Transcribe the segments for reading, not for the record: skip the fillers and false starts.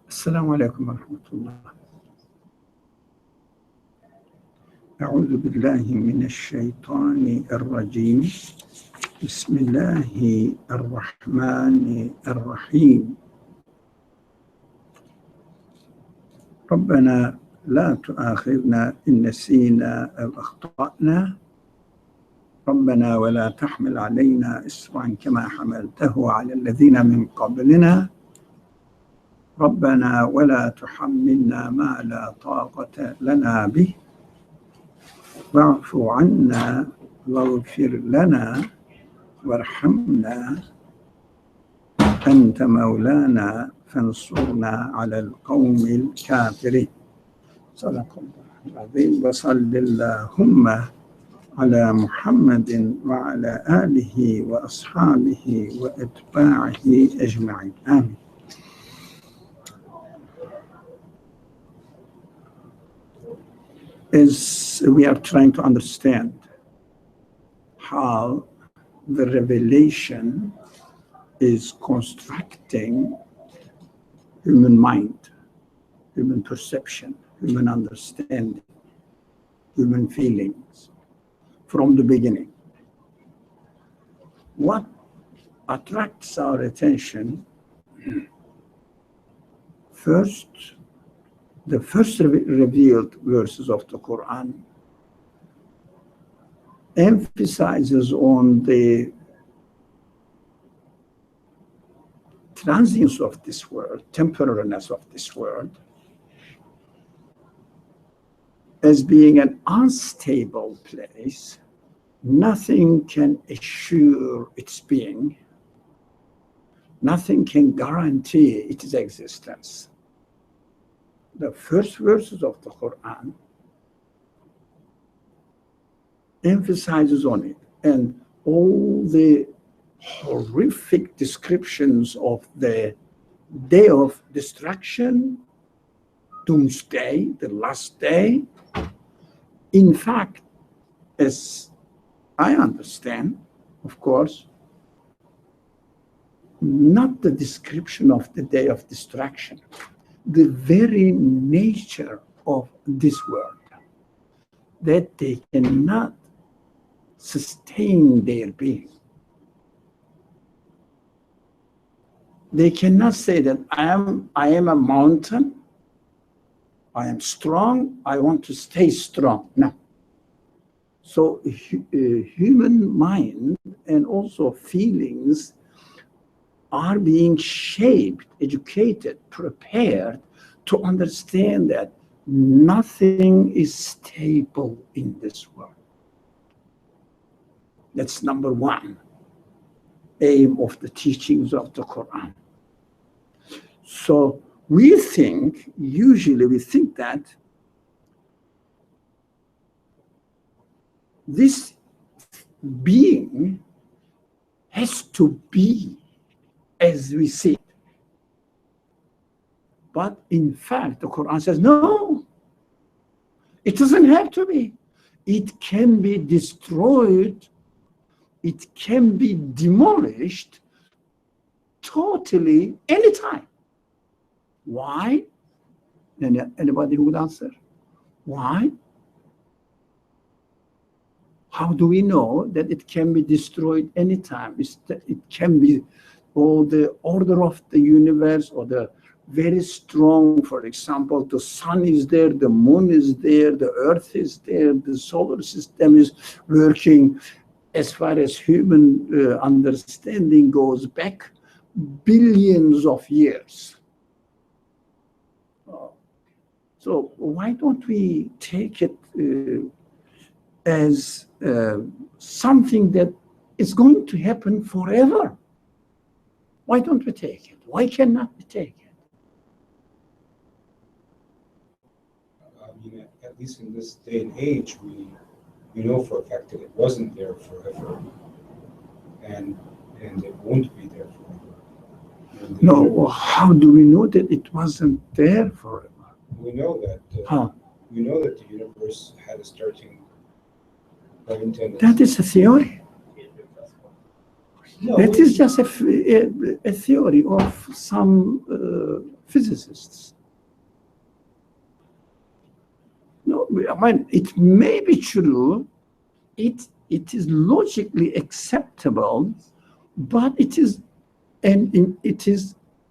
السلام عليكم ورحمة الله. أعوذ بالله من الشيطان الرجيم. بسم الله الرحمن الرحيم. ربنا لا تؤاخذنا إن نسينا أو أخطأنا. ربنا ولا تحمل علينا إصرا كما حملته على الذين من قبلنا. ربنا ولا تحملنا ما لا طاقة لنا به. واعف عنا واغفر لنا وارحمنا أنت مولانا فانصرنا على القوم الكافرين. صدق الله العظيم. وصل اللهم على محمد وعلى آله وأصحابه وأتباعه أجمعين. آمين. As we are trying to understand how the revelation is constructing human mind, human perception, human understanding, human feelings from the beginning. What attracts our attention first? The first revealed verses of the Qur'an emphasizes on the transience of this world, temporariness of this world, as being an unstable place. Nothing can assure its being. Nothing can guarantee its existence. The first verses of the Qur'an emphasizes on it, and all the horrific descriptions of the day of destruction, doomsday, the last day. In fact, as I understand, of course, not the description of the day of destruction, the very nature of this world, that they cannot sustain their being. They cannot say that I am a mountain, I am strong, I want to stay strong. No. So human mind and also feelings are being shaped, educated, prepared to understand that nothing is stable in this world. That's number one aim of the teachings of the Quran. So usually we think that this being has to be as we see it. But in fact, the Quran says, no, it doesn't have to be. It can be destroyed. It can be demolished totally anytime. Why? Anybody who would answer? Why? How do we know that it can be destroyed anytime? It can be, or the order of the universe, or the very strong, for example, the sun is there, the moon is there, the earth is there, the solar system is working. As far as human understanding goes back billions of years. So why don't we take it as something that is going to happen forever? Why don't we take it? Why cannot we take it? At least in this day and age, we know for a fact that it wasn't there forever, and it won't be there forever. No, how do we know that it wasn't there forever? We know that. We know that the universe had a starting point. That is a theory. No, That is just a theory of some physicists. No, I mean, it may be true, it is logically acceptable, but it is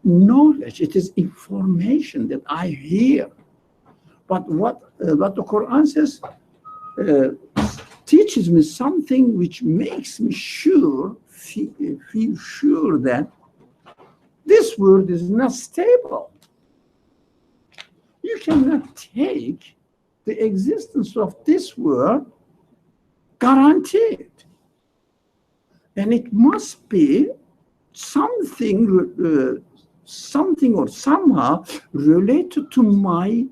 knowledge, it is information that I hear. But what the Quran says teaches me something which makes me feel sure that this world is not stable. You cannot take the existence of this world guaranteed. And it must be something or somehow related to my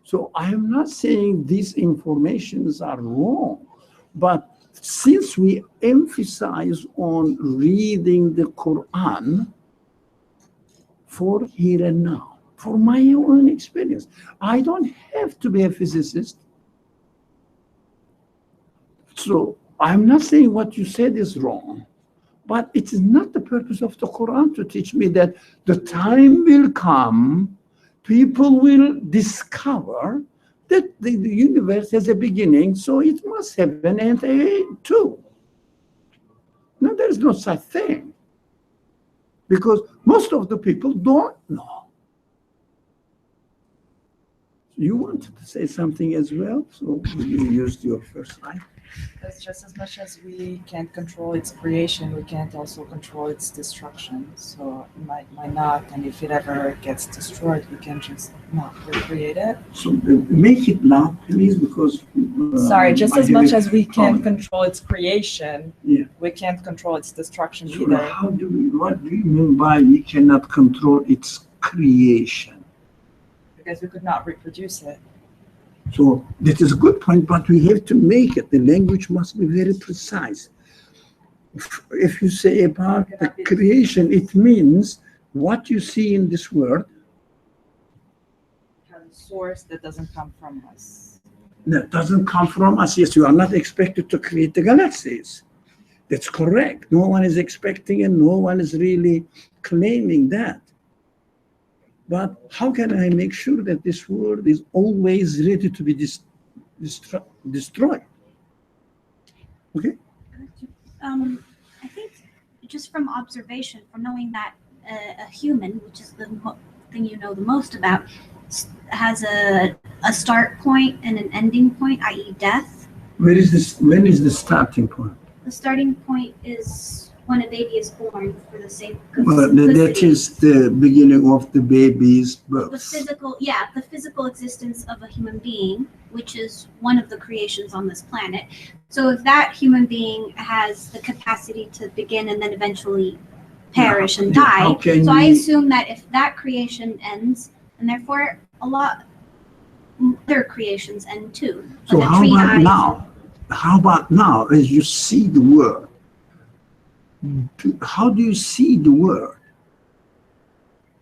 So I am not saying these informations are wrong, but since we emphasize on reading the Quran for here and now, for my own experience, I don't have to be a physicist. So I'm not saying what you said is wrong, but it is not the purpose of the Quran to teach me that the time will come, people will discover that the universe has a beginning, so it must have an end too. No, there is no such thing. Because most of the people don't know. You wanted to say something as well, so you used your first line. Because just as much as we can't control its creation, we can't also control its destruction. So it might not, and if it ever gets destroyed, we can just not recreate it. So make it loud, please, because... Sorry, just as much as we can't control its creation, we can't control its destruction either. What do you mean by we cannot control its creation? Because we could not reproduce it. So that is a good point, but we have to make it. The language must be very precise. If you say about the creation, it means what you see in this world Has a source that doesn't come from us. That doesn't come from us. Yes, you are not expected to create the galaxies. That's correct. No one is expecting and no one is really claiming that. But how can I make sure that this world is always ready to be destroyed? Okay? I think just from observation, from knowing that a human, which is the thing you know the most about, has a start point and an ending point, i.e. death. When is the starting point? The starting point is when a baby is born, for the sake of that is the beginning of the baby's birth. The physical existence of a human being, which is one of the creations on this planet. So if that human being has the capacity to begin and then eventually perish and die, so I assume that if that creation ends, and therefore a lot other creations end too. So how about now, as you see the world? How do you see the world?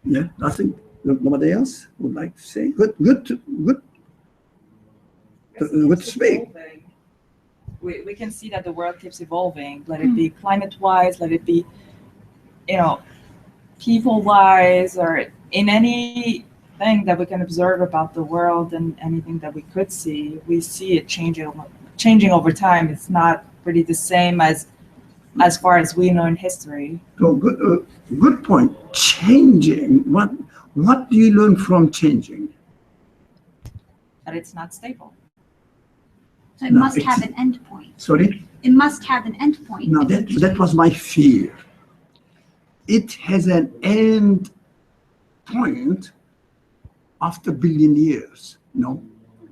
Yeah, nothing. Nobody else would like to say? Good to speak. We can see that the world keeps evolving. Let it be climate-wise, let it be, people-wise, or in anything that we can observe about the world and anything that we could see, we see it changing over time. It's not really the same as far as we know in history. So good point. Changing. What do you learn from changing? That it's not stable. So it must have an end point. Sorry? It must have an end point. No, that was my fear. It has an end point after 1 billion years. No,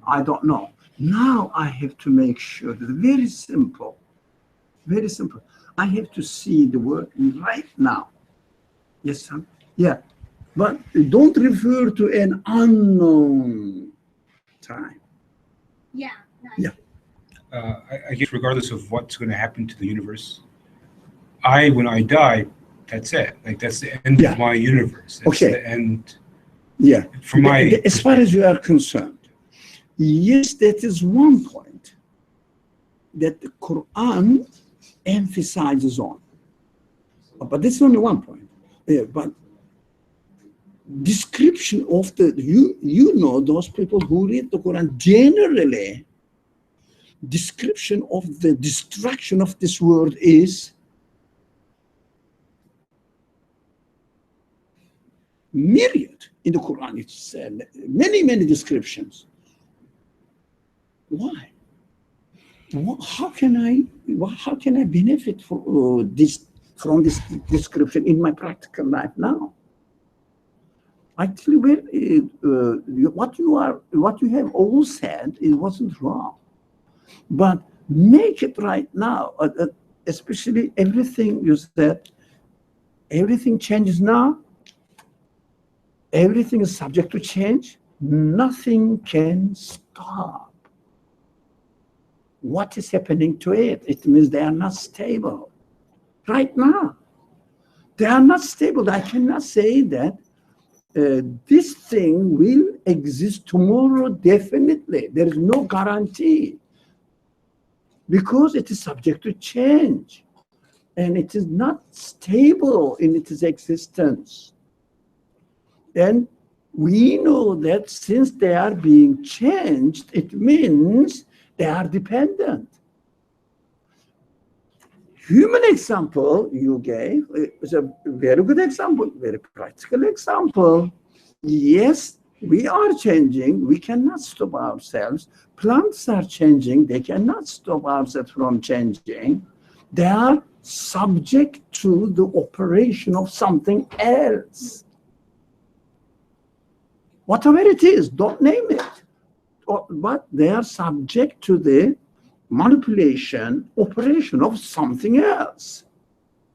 I don't know. Now I have to make sure that very simple. I have to see the world right now. Yes, sir? Yeah. But don't refer to an unknown time. Yeah. Yeah. I guess regardless of what's going to happen to the universe, when I die, that's it. Like, that's the end of my universe. That's the end. Yeah. For my as far as you are concerned, yes, that is one point. that the Quran emphasizes on. But this is only one point. But description of the, you know, those people who read the Quran, generally, description of the destruction of this world is myriad in the Quran. It's many descriptions. Why? How can I benefit from this description in my practical life now? Actually, what you have all said, it wasn't wrong, but make it right now. Especially everything you said, everything changes now. Everything is subject to change. Nothing can stop what is happening to it. It means they are not stable right now. They are not stable. I cannot say that this thing will exist tomorrow, definitely. There is no guarantee because it is subject to change and it is not stable in its existence. And we know that since they are being changed, it means they are dependent. Human example you gave is a very good example, very practical example. Yes, we are changing. We cannot stop ourselves. Plants are changing. They cannot stop ourselves from changing. They are subject to the operation of something else. Whatever it is, don't name it. But they are subject to the manipulation, operation of something else.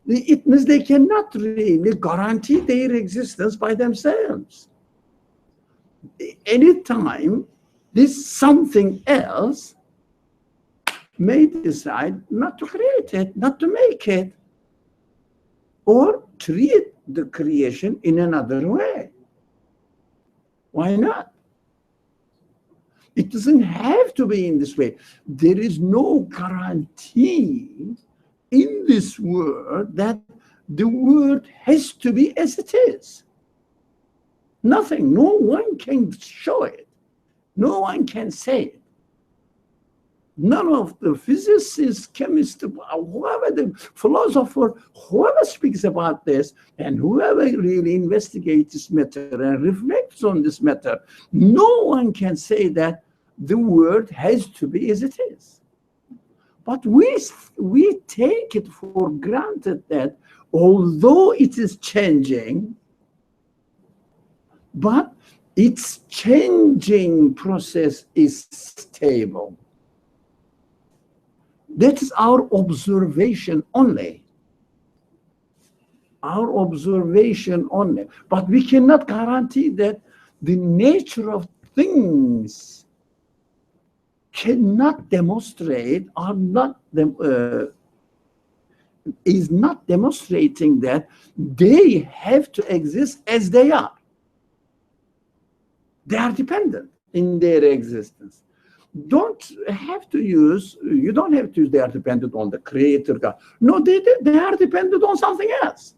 It means they cannot really guarantee their existence by themselves. Anytime this something else may decide not to create it, not to make it, or treat the creation in another way. Why not? It doesn't have to be in this way. There is no guarantee in this world that the world has to be as it is. Nothing. No one can show it. No one can say it. None of the physicists, chemists, whoever the philosopher, whoever speaks about this, and whoever really investigates this matter and reflects on this matter, no one can say that the world has to be as it is. But we take it for granted that although it is changing, but its changing process is stable. That is our observation only. Our observation only. But we cannot guarantee that the nature of things cannot demonstrate or not is not demonstrating that they have to exist as they are. They are dependent in their existence. You don't have to use they are dependent on the creator God. No, they are dependent on something else.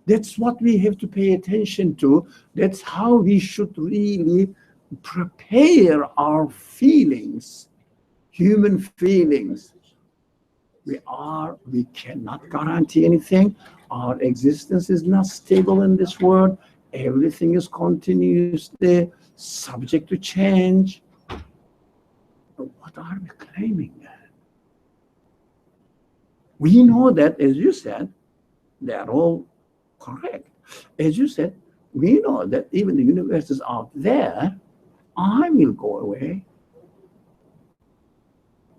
That's what we have to pay attention to. That's how we should really prepare our feelings, human feelings. We cannot guarantee anything. Our existence is not stable in this world. Everything is continuously subject to change. What are we claiming then? We know that, as you said, they are all correct. As you said, we know that even the universe is out there. I will go away.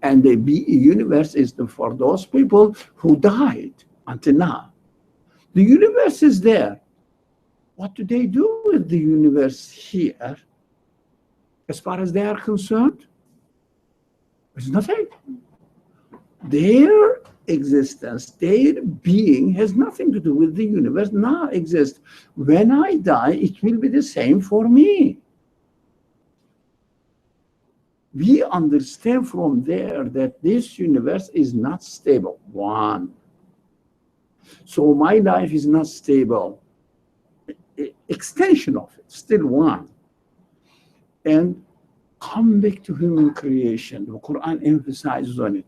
And the universe is for those people who died until now. The universe is there. What do they do with the universe here? As far as they are concerned, there's nothing. Their existence, their being has nothing to do with the universe now exists. When I die, it will be the same for me. we understand from there that this universe is not stable. One. So my life is not stable. Extension of it, still one. And come back to human creation. The Quran emphasizes on it.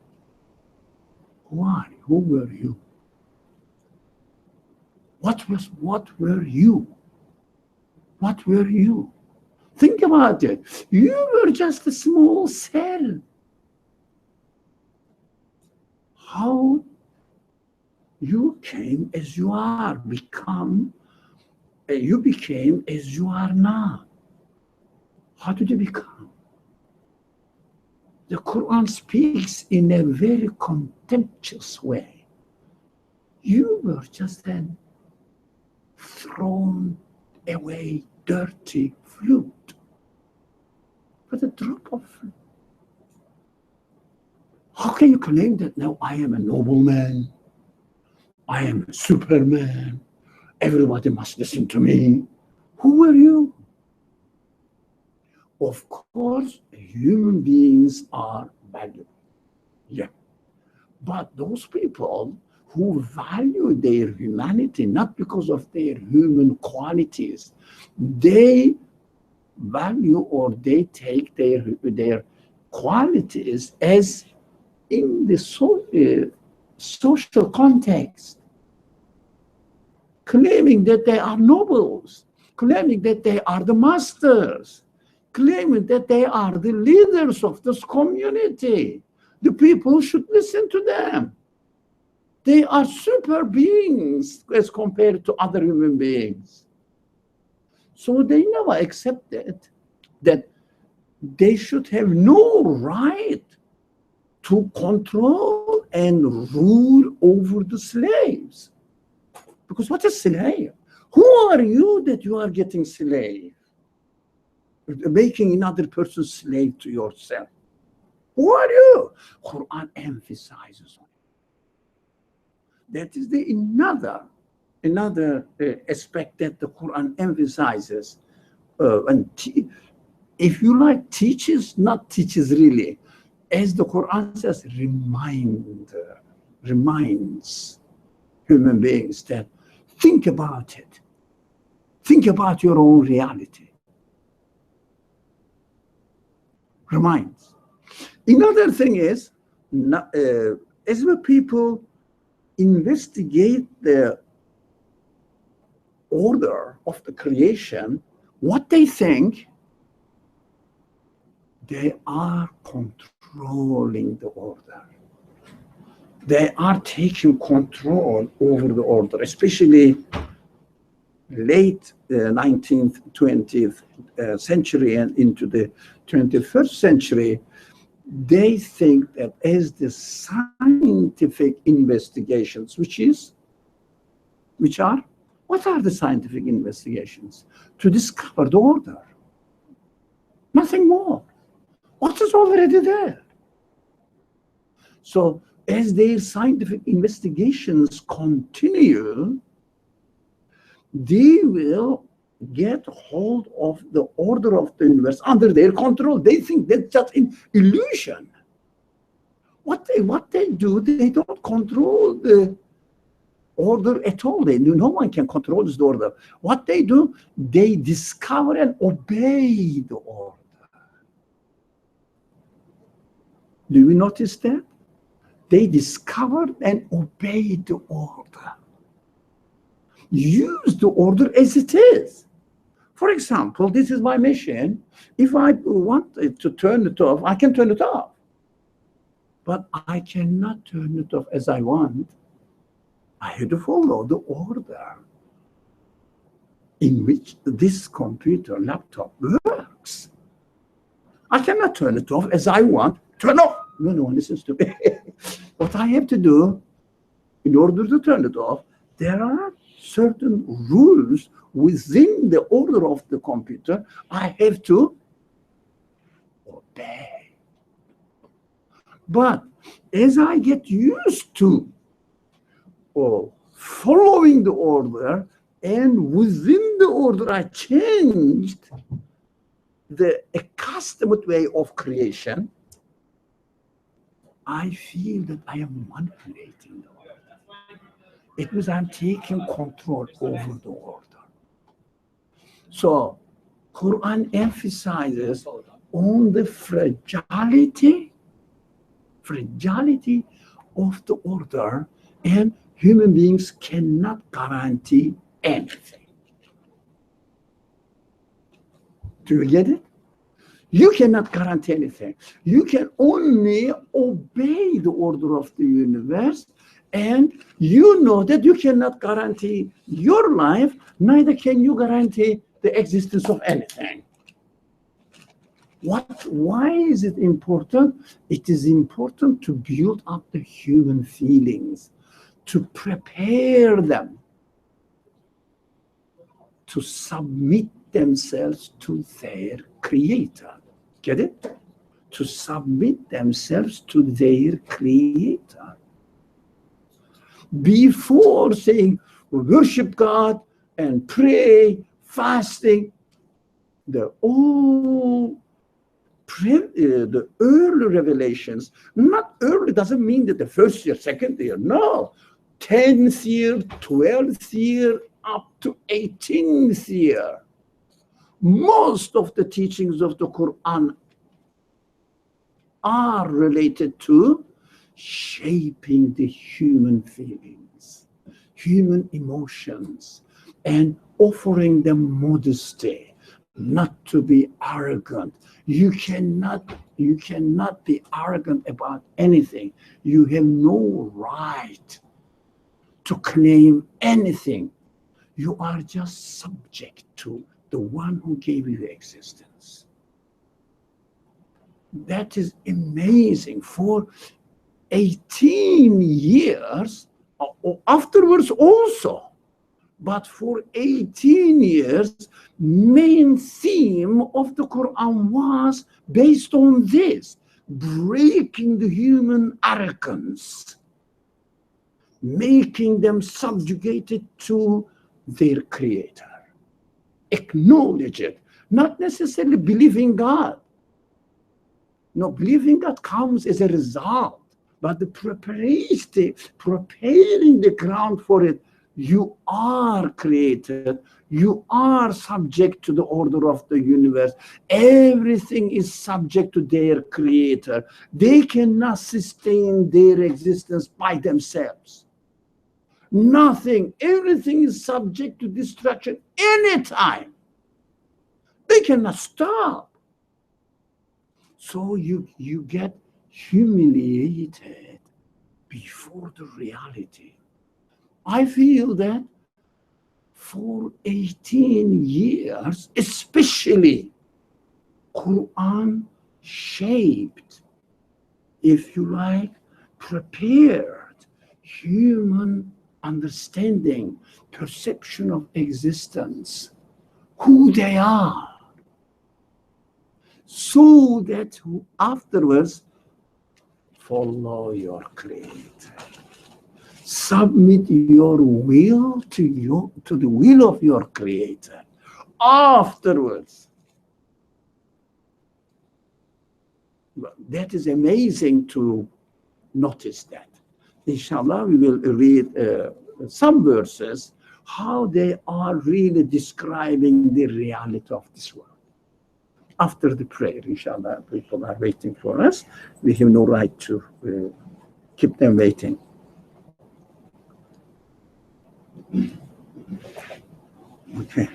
Why? Who were you? What were you? What were you? Think about it. You were just a small cell. How you came as you are, you became as you are now. How did you become? The Quran speaks in a very contemptuous way. You were just an thrown away dirty flute, but a drop of fruit. How can you claim that now I am a nobleman? I am a superman. Everybody must listen to me. Who are you? Of course, human beings are valuable. Yeah. But those people who value their humanity, not because of their human qualities, they value or they take their qualities as in the social context, claiming that they are nobles, claiming that they are the masters, claiming that they are the leaders of this community. The people should listen to them. They are super beings as compared to other human beings. So they never accepted that they should have no right to control and rule over the slaves. Because what is slave? Who are you that you are getting slave? Making another person slave to yourself. Who are you? Quran emphasizes on it. That is the another aspect that the Quran emphasizes. If you like, teaches, not teaches really. As the Quran says, reminds human beings that think about it. Think about your own reality. Reminds. Another thing is, as the people investigate the order of the creation, what they think, they are controlling the order. They are taking control over the order, especially late 19th, 20th century and into the 21st century. They think that as the scientific investigations, what are the scientific investigations? To discover the order. Nothing more. What is already there? So as their scientific investigations continue, they will get hold of the order of the universe under their control. They think that's just an illusion. What they do, they don't control the order at all. No one can control this order. What they do, they discover and obey the order. Do you notice that? They discovered and obeyed the order. Use the order as it is. For example, this is my machine. If I want to turn it off, I can turn it off. But I cannot turn it off as I want. I have to follow the order in which this computer, laptop works. I cannot turn it off as I want. Turn off. No one listens to me. What I have to do in order to turn it off, there are certain rules within the order of the computer I have to obey. But as I get used to following the order, and within the order I changed, the accustomed way of creation, I feel that I am manipulating the order. It means I'm taking control over the order. So Quran emphasizes on the fragility of the order, and human beings cannot guarantee anything. Do you get it? You cannot guarantee anything. You can only obey the order of the universe, and you know that you cannot guarantee your life, neither can you guarantee the existence of anything. Why is it important? It is important to build up the human feelings, to prepare them to submit themselves to their creator. Get it? To submit themselves to their creator. Before saying worship God and pray, fasting, the early revelations, not early doesn't mean that the first year, second year, no. 10th year, 12th year, up to 18th year. Most of the teachings of the Quran are related to shaping the human feelings, human emotions, and offering them modesty, not to be arrogant. You cannot be arrogant about anything. You have no right to claim anything. You are just subject to the one who gave you existence. That is amazing. For 18 years, afterwards also, but for 18 years, main theme of the Quran was based on this, breaking the human arrogance, making them subjugated to their creator. Acknowledge it, not necessarily believing God. No, believing God comes as a result, but the preparation, preparing the ground for it, you are created, you are subject to the order of the universe. Everything is subject to their creator. They cannot sustain their existence by themselves. Nothing, everything is subject to destruction anytime. They cannot stop. So you get humiliated before the reality. I feel that for 18 years, especially, Quran shaped, if you like, prepared human understanding, perception of existence, who they are, so that afterwards follow your creator. Submit your will to the will of your creator. Afterwards, that is amazing to notice that. Inshallah, we will read some verses, how they are really describing the reality of this world. After the prayer, inshallah, people are waiting for us. We have no right to keep them waiting. Okay.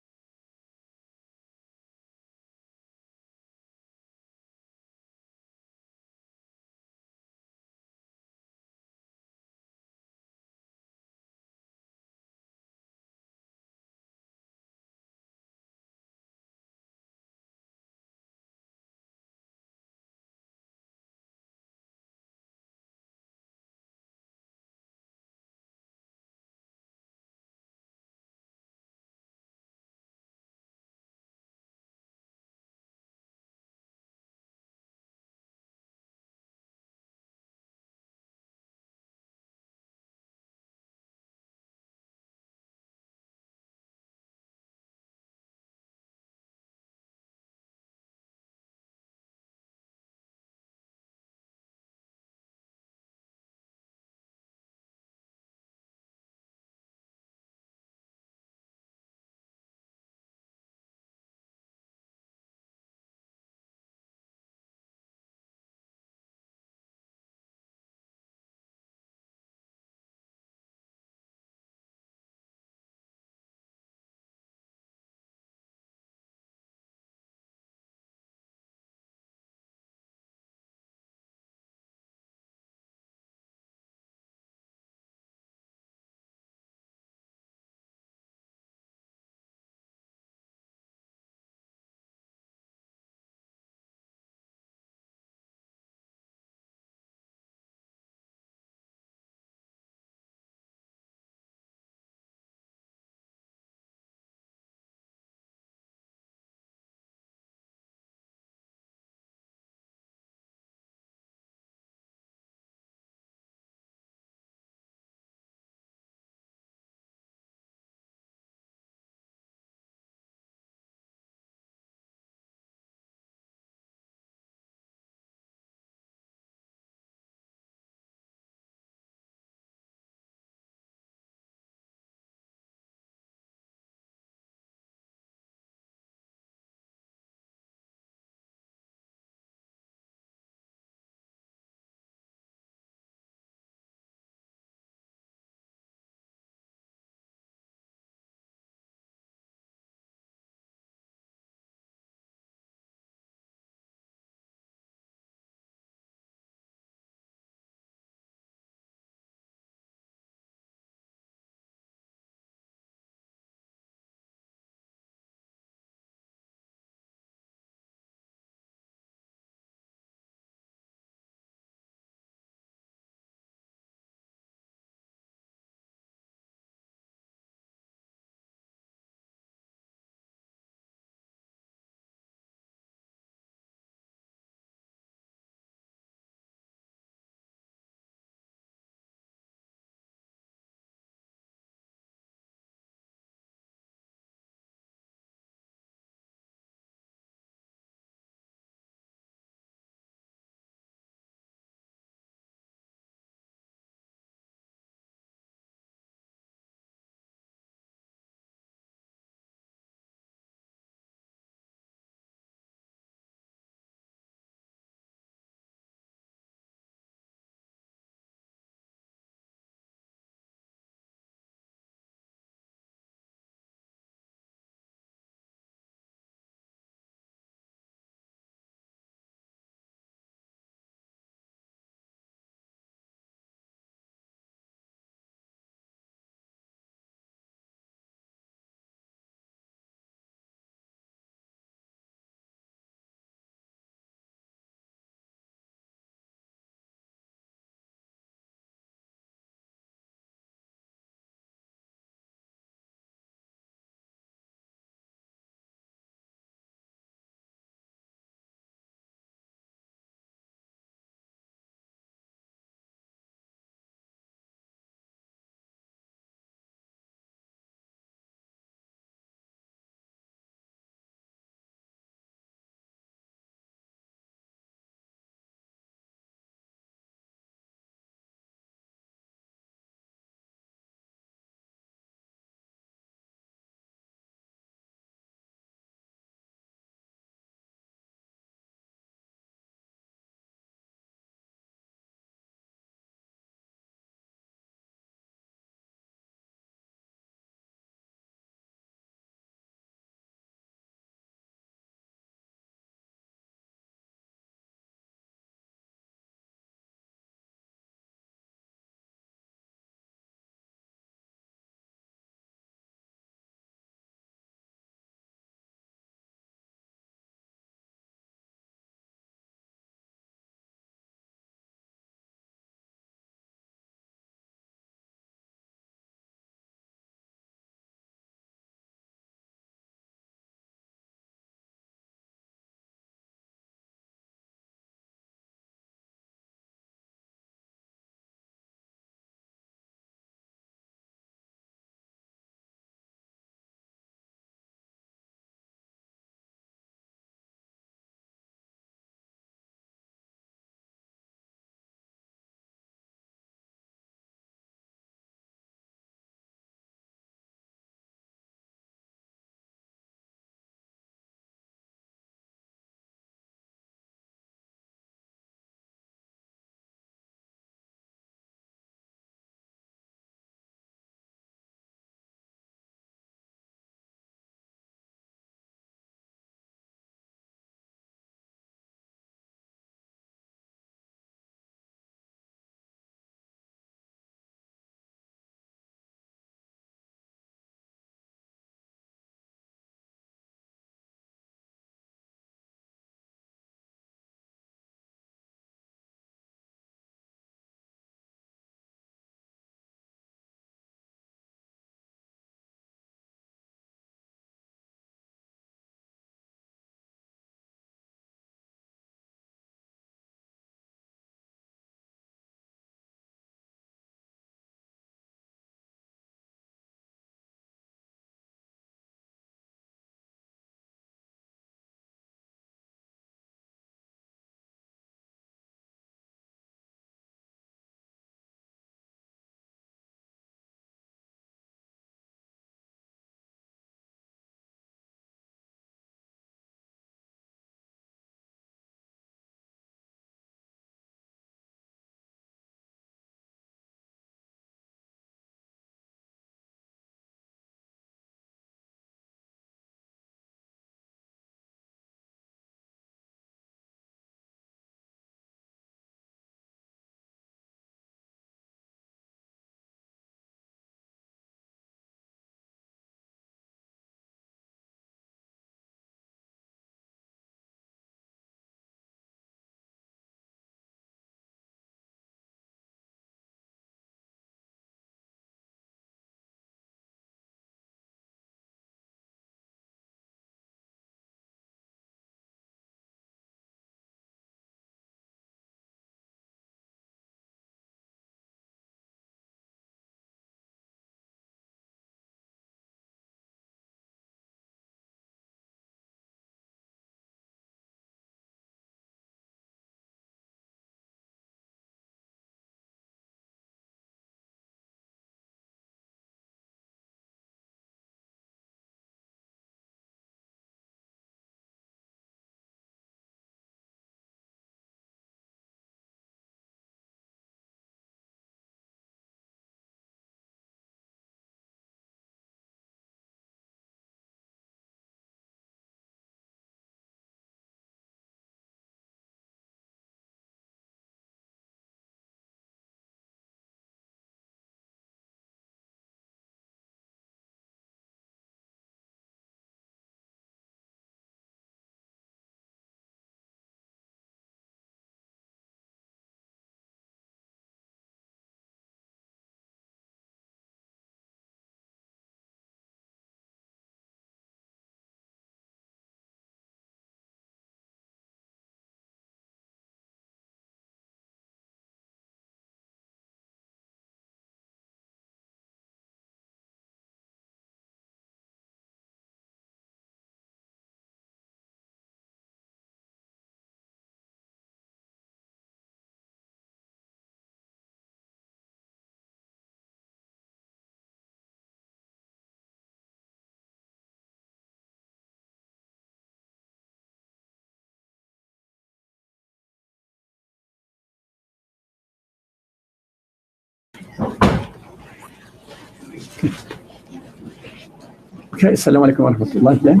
Okay, assalamu alaikum wa rahmatullah then.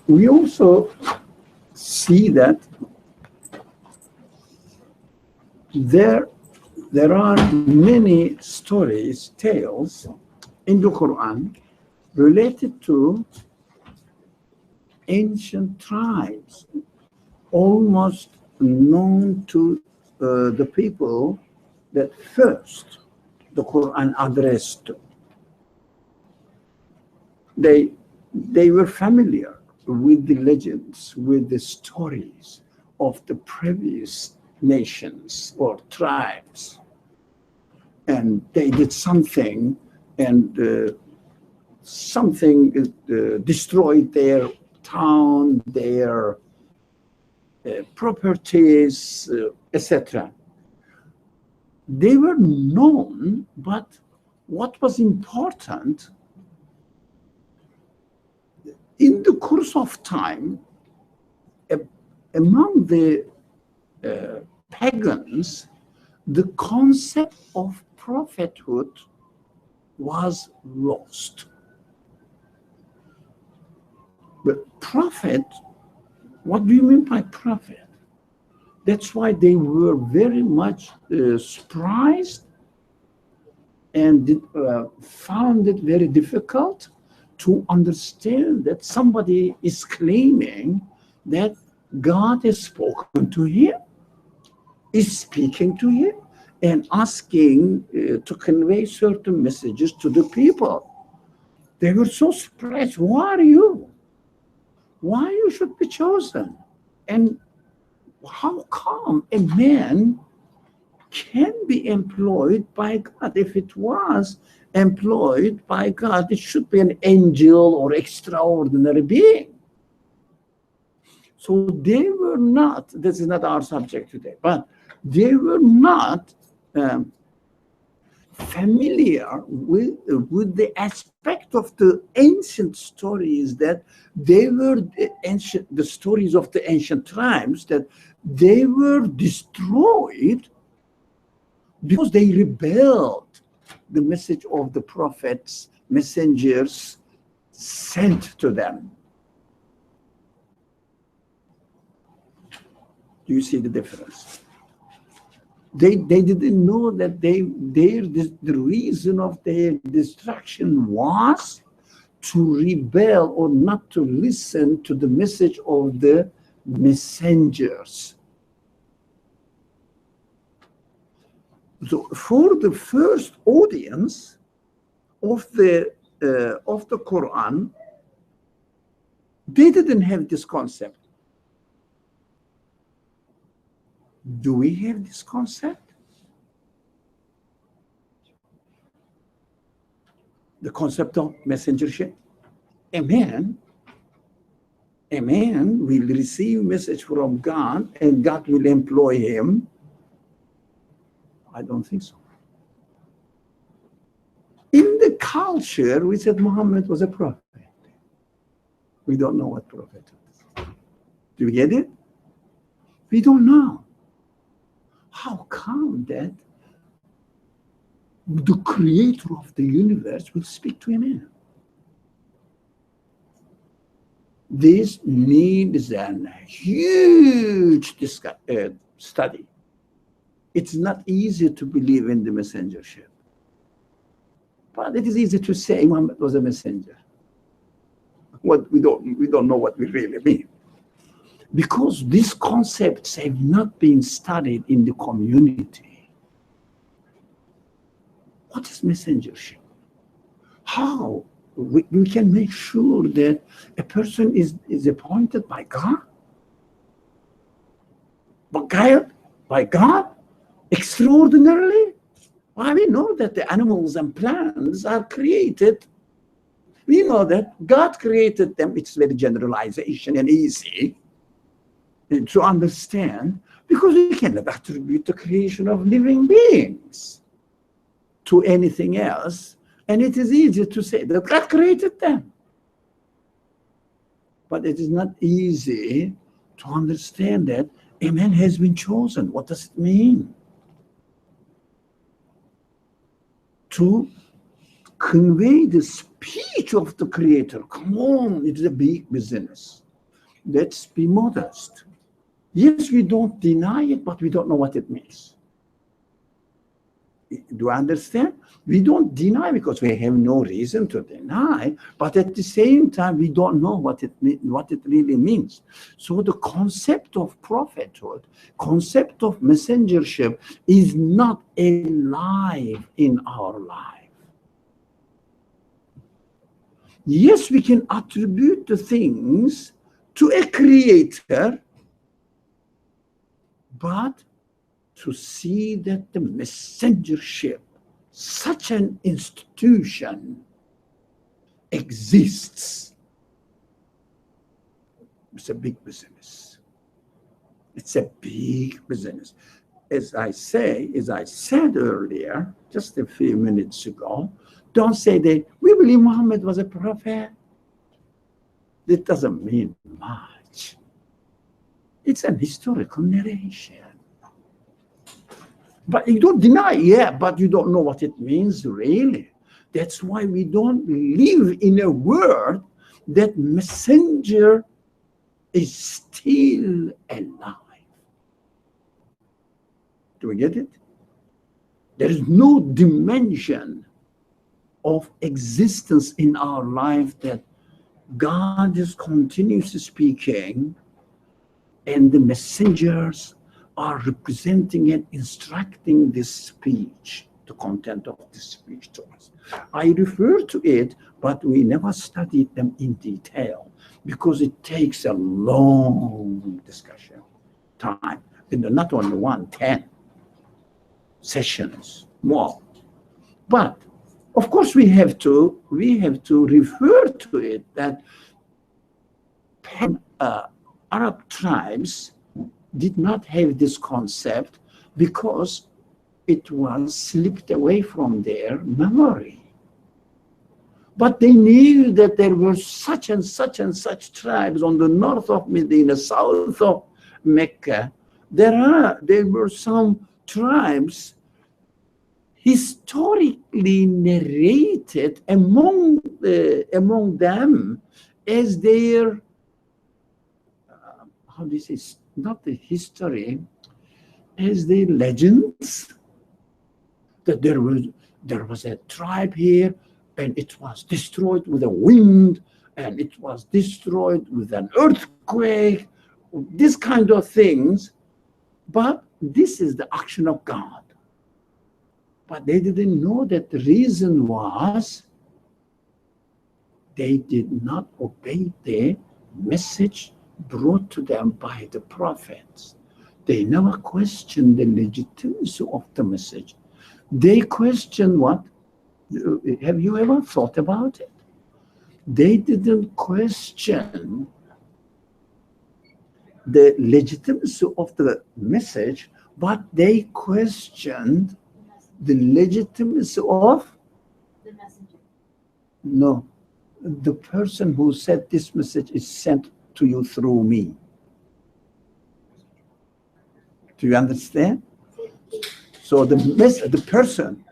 We also see that there are many stories, tales in the Quran related to ancient tribes, almost known to the people that first the Quran addressed to. They were familiar with the legends, with the stories of the previous nations or tribes. And they did something, and something destroyed their town, their properties, etc. They were known, but what was important, in the course of time, among the pagans, the concept of prophethood was lost. But prophet, what do you mean by prophet? That's why they were very much surprised and found it very difficult to understand that somebody is claiming that God has spoken to him, is speaking to him, and asking to convey certain messages to the people. They were so surprised. Who are you? Why you should be chosen? And how come a man can be employed by God? If it was employed by God, it should be an angel or extraordinary being. So they were not, this is not our subject today, but they were not familiar with the aspect of the ancient stories, that they were the stories of the ancient tribes, that they were destroyed because they rebelled the message of the prophets, messengers sent to them. Do you see the difference? They didn't know that the reason of their destruction was to rebel or not to listen to the message of the messengers. So for the first audience of the Quran, they didn't have this concept. Do we have this concept? The concept of messengership. A man will receive message from God and God will employ him. I don't think so. In the culture, we said Muhammad was a prophet. We don't know what prophet is. Do you get it? We don't know. How come that the creator of the universe will speak to a man? This needs a huge study. It's not easy to believe in the messengership, but it is easy to say Muhammad was a messenger. What we don't know what we really mean, because these concepts have not been studied in the community. What is messengership? How we can make sure that a person is appointed by God? By God? Extraordinarily? Well, we know that the animals and plants are created. We know that God created them. It's very generalization and easy to understand, because we cannot attribute the creation of living beings to anything else. And it is easy to say that God created them. But it is not easy to understand that A man has been chosen. What does it mean? To convey the speech of the Creator. Come on, it's a big business. Let's be modest. Yes, we don't deny it, but we don't know what it means. Do you understand? We don't deny because we have no reason to deny, but at the same time, we don't know what it really means. So the concept of prophethood, concept of messengership is not alive in our life. Yes, we can attribute the things to a creator, but to see that the messengership, such an institution, exists, it's a big business. It's a big business. As I said earlier, just a few minutes ago, don't say that we believe Muhammad was a prophet. That doesn't mean much. It's an historical narration. But you don't deny, yeah, but you don't know what it means really. That's why we don't live in a world that messenger is still alive. Do we get it? There is no dimension of existence in our life that God is continuously speaking and the messengers are representing and instructing this speech, the content of this speech to us. I refer to it, but we never studied them in detail because it takes a long discussion time. And not only 10 sessions, more. But of course we have to refer to it that Arab tribes did not have this concept because it was slipped away from their memory. But they knew that there were such and such and such tribes on the north of Medina, south of Mecca. There were some tribes historically narrated among them as their, how do you say, not the history, as the legends, that there was a tribe here and it was destroyed with a wind and it was destroyed with an earthquake, this kind of things. But this is the action of God. But they didn't know that the reason was they did not obey the message brought to them by the prophets. They never questioned the legitimacy of the message. They questioned what? Have you ever thought about it? They didn't question the legitimacy of the message, but they questioned the legitimacy of The messenger. no, the person who said this message is sent to you through me. Do you understand? So the person,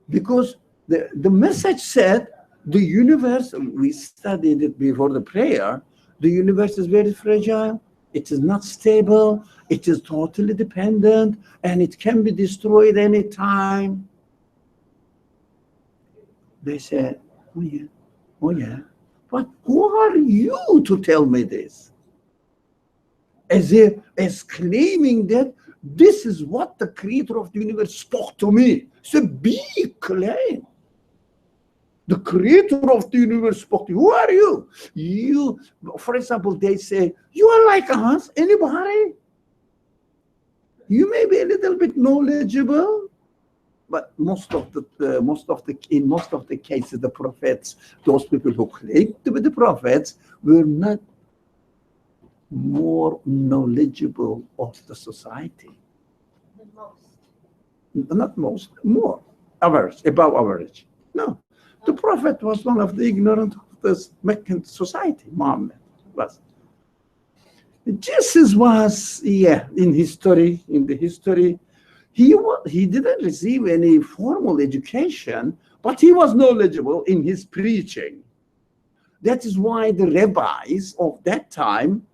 because the message said the universe, we studied it before the prayer, the universe is very fragile, it is not stable, it is totally dependent, and it can be destroyed anytime. They said, oh yeah, but who are you to tell me this? As claiming that this is what the creator of the universe spoke to me. It's a big claim. The creator of the universe spoke to you. Who are you? You, for example, they say, you are like us, anybody? You may be a little bit knowledgeable, but in most of the cases, the prophets, those people who claim to be the prophets, were not more knowledgeable of the society. Not most, more. Average, above average. No. The prophet was one of the ignorant of this Meccan society, Muhammad was. Jesus was, in the history, he didn't receive any formal education, but he was knowledgeable in his preaching. That is why the rabbis of that time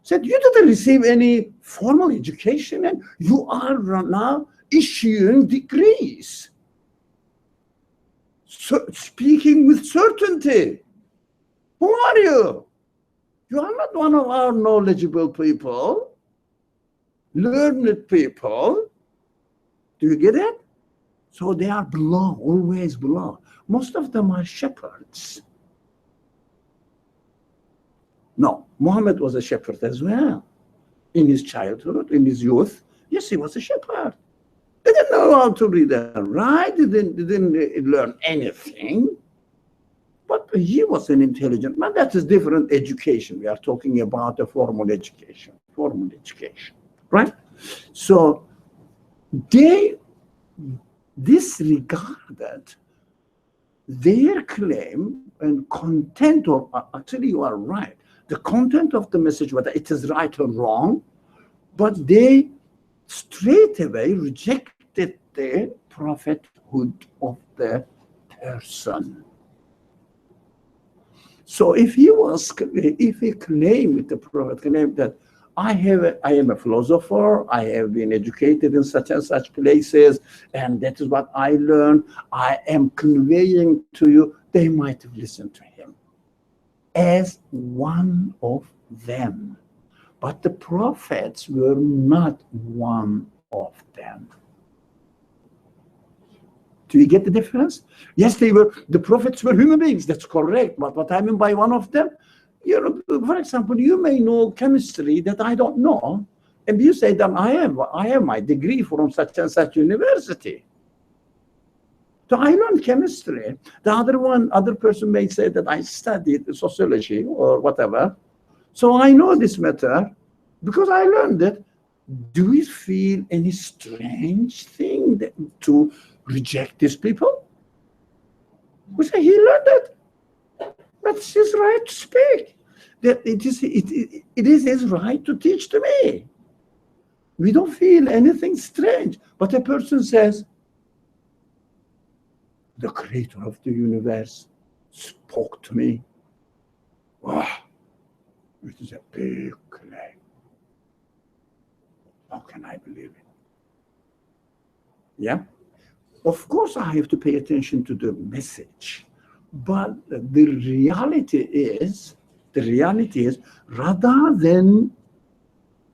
said, you didn't receive any formal education and you are now issuing decrees. So, speaking with certainty. Who are you? You are not one of our knowledgeable people, learned people. Do you get it? So they are below, always below. Most of them are shepherds. No, Muhammad was a shepherd as well. In his childhood, in his youth, yes, he was a shepherd. They didn't know how to read and write. They didn't learn anything. But he was an intelligent man. That is different education. We are talking about a formal education. Formal education, right? So they disregarded their claim and content of, actually you are right, the content of the message, whether it is right or wrong, but they straight away rejected the prophethood of the person. So if he claimed, the prophet claimed that I am a philosopher, I have been educated in such and such places, and that is what I learned, I am conveying to you, they might have listened to him as one of them. But the prophets were not one of them. Do you get the difference? Yes, the prophets were human beings, that's correct. But what I mean by one of them, for example, you may know chemistry that I don't know, and you say that I have my degree from such and such university. So I learned chemistry. The other person may say that I studied sociology or whatever. So I know this matter because I learned it. Do we feel any strange thing to reject these people? We say he learned it. That's his right to speak. That it is his right to teach to me. We don't feel anything strange. But a person says, the creator of the universe spoke to me. Wow, it is a big claim. How can I believe it? Yeah? Of course, I have to pay attention to the message. But the reality is, rather than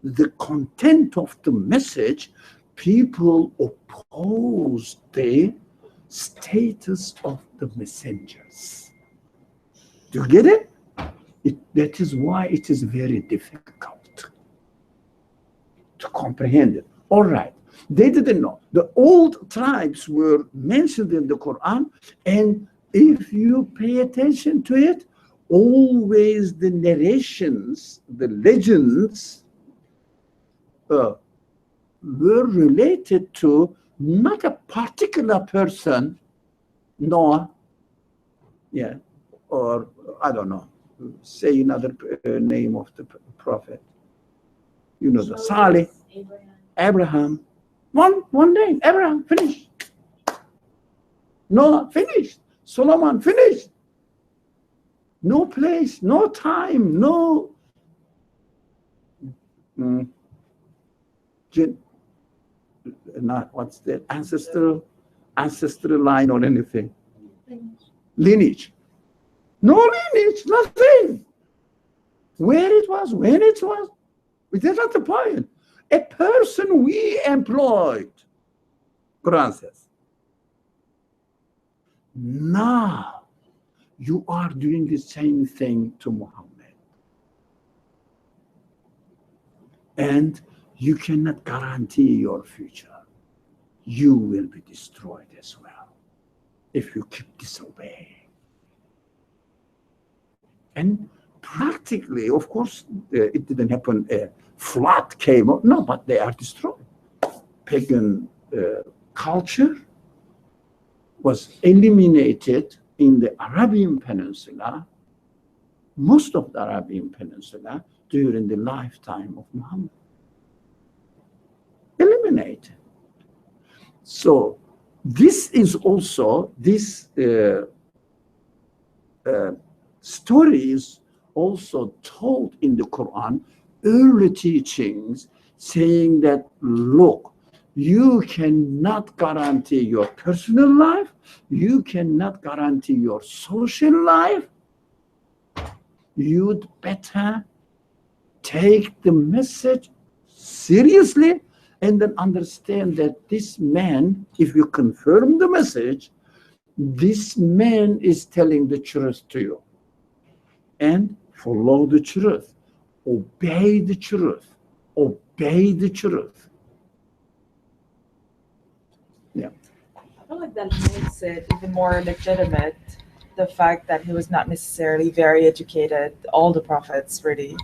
the content of the message, people oppose the status of the messengers. Do you get it? That is why it is very difficult to comprehend it. All right. They didn't know. The old tribes were mentioned in the Quran, and if you pay attention to it, always the narrations, the legends were related to not a particular person, Noah, or I don't know, say another name of the prophet. You know, the Salih, Abraham. One day, Abraham finished. Noah finished. Solomon finished. No place, no time, no not what's that, ancestral line or anything. Lineage. No lineage, nothing. Where it was, when it was, it is not the point. A person we employed, Quran says. Now, you are doing the same thing to Muhammad. And you cannot guarantee your future. You will be destroyed as well if you keep disobeying. And practically, of course, it didn't happen, a flood came up. No, but they are destroyed. Pagan culture was eliminated in the Arabian Peninsula, most of the Arabian Peninsula, during the lifetime of Muhammad. Eliminated. So this is also, this story is also told in the Quran, early teachings saying that, look, you cannot guarantee your personal life, you cannot guarantee your social life. You'd better take the message seriously and then understand that this man, if you confirm the message, this man is telling the truth to you. And follow the truth. Obey the truth. Obey the truth. Yeah. I feel like that makes it even more legitimate, the fact that he was not necessarily very educated, all the prophets really,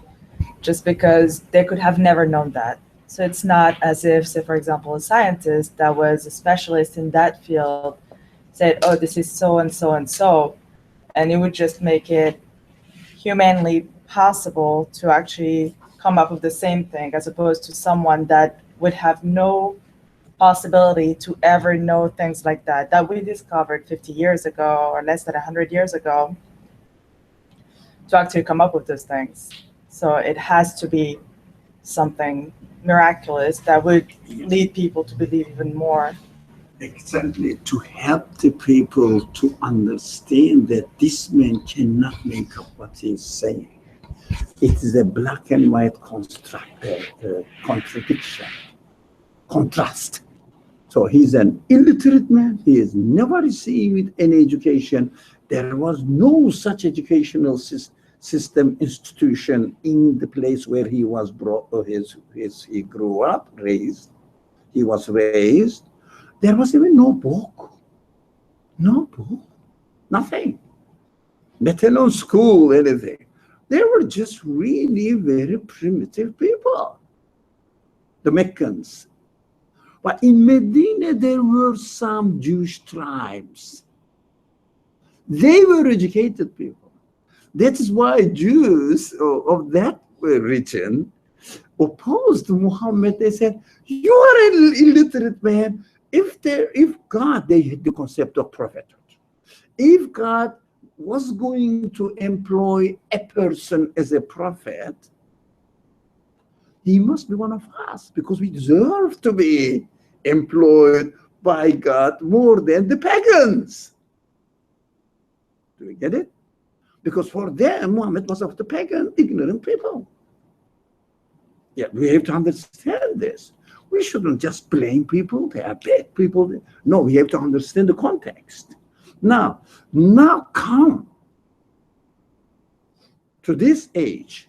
just because they could have never known that. So it's not as if, say, for example, a scientist that was a specialist in that field said, oh, this is so and so and so, and it would just make it humanly possible to actually come up with the same thing, as opposed to someone that would have no possibility to ever know things like that we discovered 50 years ago or less than 100 years ago, to actually come up with those things. So it has to be something miraculous that would lead people to believe even more. Exactly, to help the people to understand that this man cannot make up what he's saying. It is a black and white contradiction, contrast. So he's an illiterate man. He has never received any education. There was no such educational system, institution in the place where he was brought, he grew up, raised. He was raised. There was even no book, nothing, let alone school, anything. They were just really very primitive people, the Meccans. But in Medina, there were some Jewish tribes. They were educated people. That is why Jews of that region opposed Muhammad. They said, you are an illiterate man. If God, they had the concept of prophethood. If God was going to employ a person as a prophet, he must be one of us, because we deserve to be employed by God more than the pagans. Do we get it? Because for them, Muhammad was of the pagan, ignorant people. Yeah, we have to understand this. We shouldn't just blame people. They are bad people. No, we have to understand the context. Now come to this age,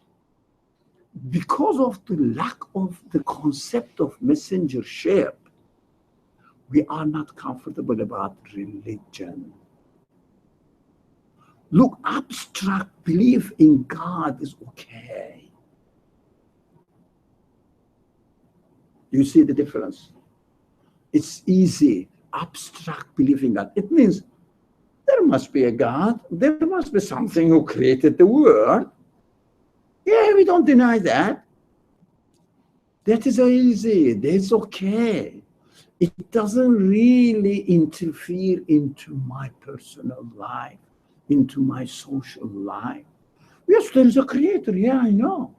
because of the lack of the concept of messengership, we are not comfortable about religion. Look, abstract belief in God is okay. You see the difference? It's easy, abstract belief in God. It means there must be a God. There must be something who created the world. Yeah, we don't deny that. That is easy. That's okay. It doesn't really interfere into my personal life, into my social life. Yes, there is a creator. Yeah, I know.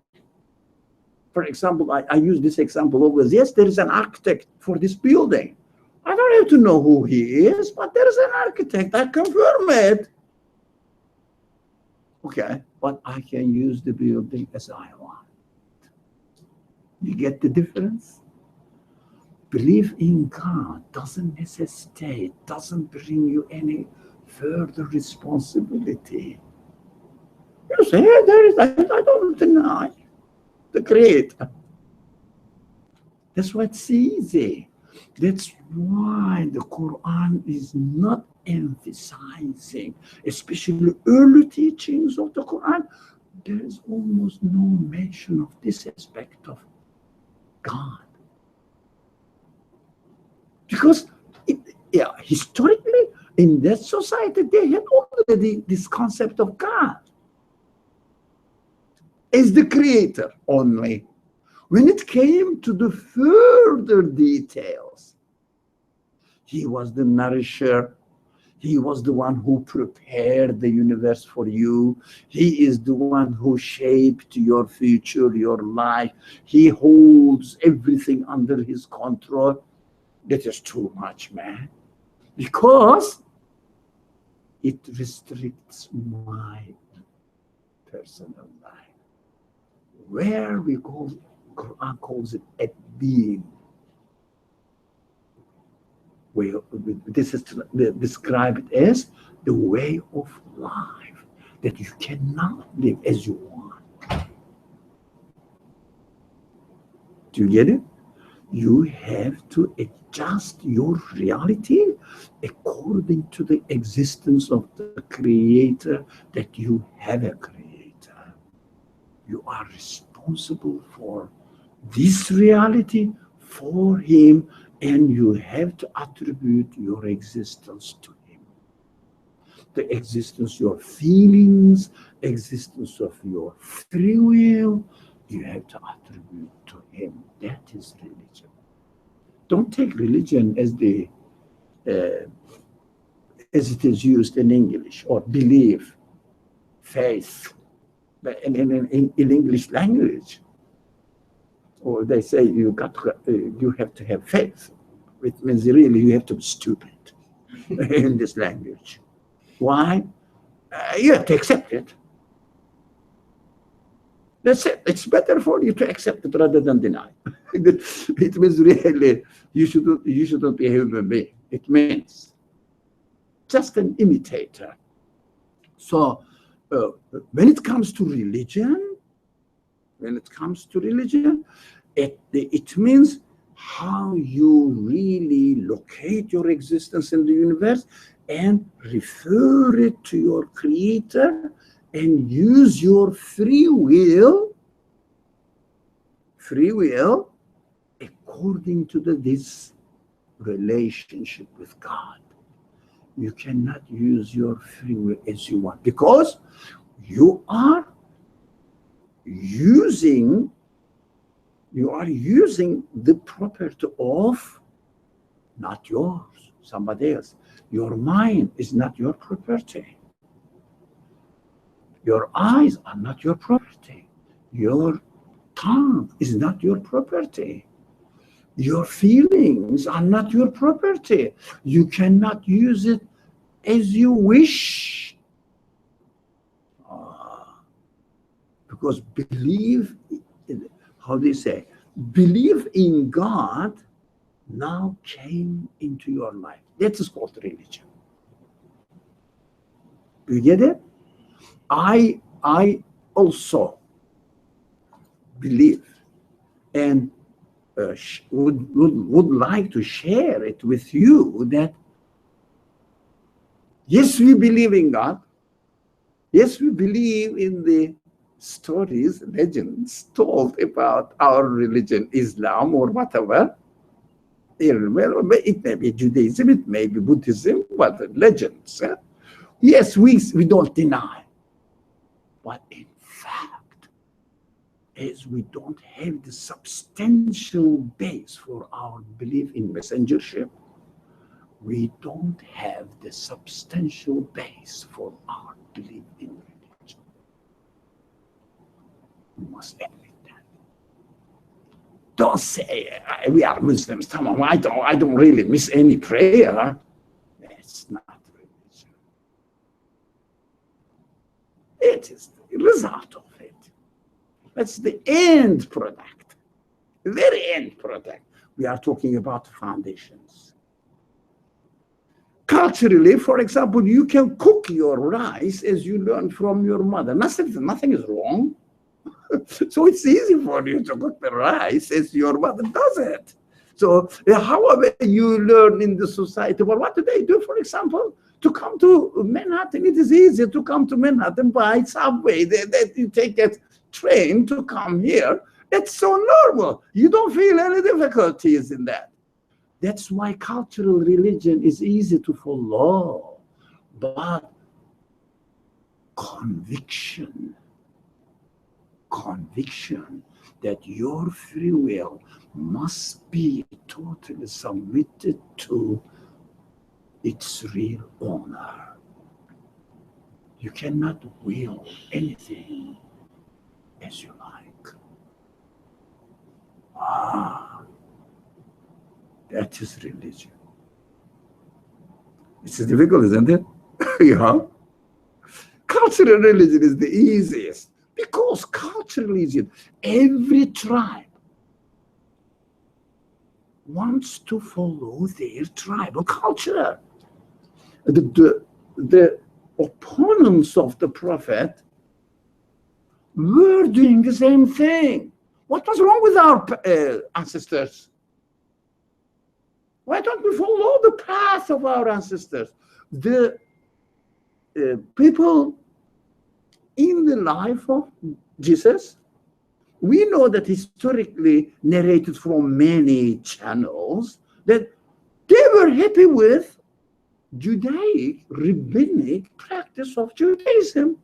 For example, I use this example always. Yes, there is an architect for this building. I don't have to know who he is, but there is an architect. I confirm it. Okay, but I can use the building as I want. You get the difference? Belief in God doesn't necessitate, doesn't bring you any further responsibility. You say, yeah, there is, I don't deny the Creator. That's what's easy. That's why the Quran is not emphasizing, especially early teachings of the Quran. There is almost no mention of this aspect of God. Because historically, in that society, they had already this concept of God. as the creator only. When it came to the further details, he was the nourisher. He was the one who prepared the universe for you. He is the one who shaped your future, your life. He holds everything under his control. That is too much, man. Because it restricts my personal life. Where we call, Quran calls it a being. This is described as the way of life, that you cannot live as you want. Do you get it? You have to adjust your reality according to the existence of the creator, that you have a creator. You are responsible for this reality, for him, and you have to attribute your existence to him. The existence, your feelings, existence of your free will, you have to attribute to him. That is religion. Don't take religion as the as it is used in English, or belief, faith, in English language. Or they say you have to have faith. It means really you have to be stupid in this language. Why? You have to accept it. That's it. It's better for you to accept it rather than deny. It means really you shouldn't be a human being. It means just an imitator. So when it comes to religion, it means how you really locate your existence in the universe and refer it to your creator and use your free will according to this relationship with God. You cannot use your free will as you want, because you are using the property of not yours, somebody else. Your mind is not your property. Your eyes are not your property. Your tongue is not your property. Your feelings are not your property. You cannot use it as you wish. Because believe in God now came into your life. That is called religion. You get it? I also believe and would like to share it with you that yes, we believe in God. Yes, we believe in the stories, legends told about our religion, Islam or whatever. Well, it may be Judaism, it may be Buddhism, but legends. Yes, we don't deny. But in fact, as we don't have the substantial base for our belief in messengership, we don't have the substantial base for our belief in religion. We must admit that. Don't say we are Muslims. Come on, I don't really miss any prayer. That's not religion. It is the result of it. That's the end product. The very end product. We are talking about foundations. Culturally, for example, you can cook your rice as you learn from your mother. Nothing is wrong. So it's easy for you to cook the rice as your mother does it. So however you learn in the society, well, what do they do, for example? To come to Manhattan, it is easy to come to Manhattan by subway. You take a train to come here. That's so normal. You don't feel any difficulties in that. That's why cultural religion is easy to follow. But conviction conviction that your free will must be totally submitted to its real owner. You cannot will anything as you like. That is religion. It's difficult, isn't it? Yeah. Cultural religion is the easiest because cultural religion, every tribe wants to follow their tribal culture. The opponents of the prophet were doing the same thing. What was wrong with our ancestors? Why don't we follow the path of our ancestors? The people in the life of Jesus, we know that historically narrated from many channels that they were happy with Judaic, rabbinic practice of Judaism.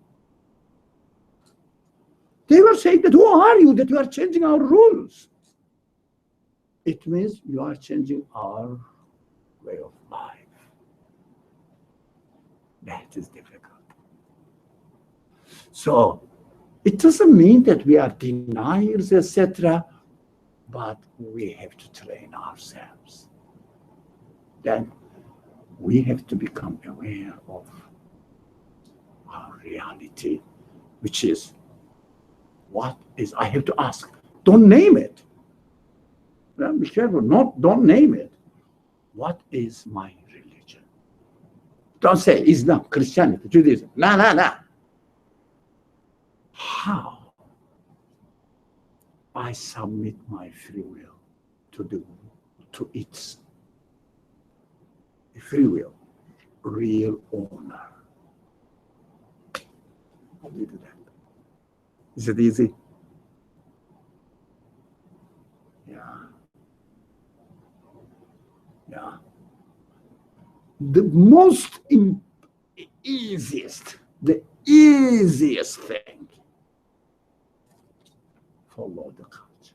They were saying that, who are you that you are changing our rules? It means you are changing our way of life. That is difficult. So it doesn't mean that we are deniers, etc., but we have to train ourselves. Then we have to become aware of our reality, which is what is, I have to ask, don't name it. Well, be careful, don't name it. What is my religion? Don't say Islam, Christianity, Judaism. No. How I submit my free will to its free will, real owner. How do you do that? Is it easy? Yeah. The most easiest thing, follow the culture.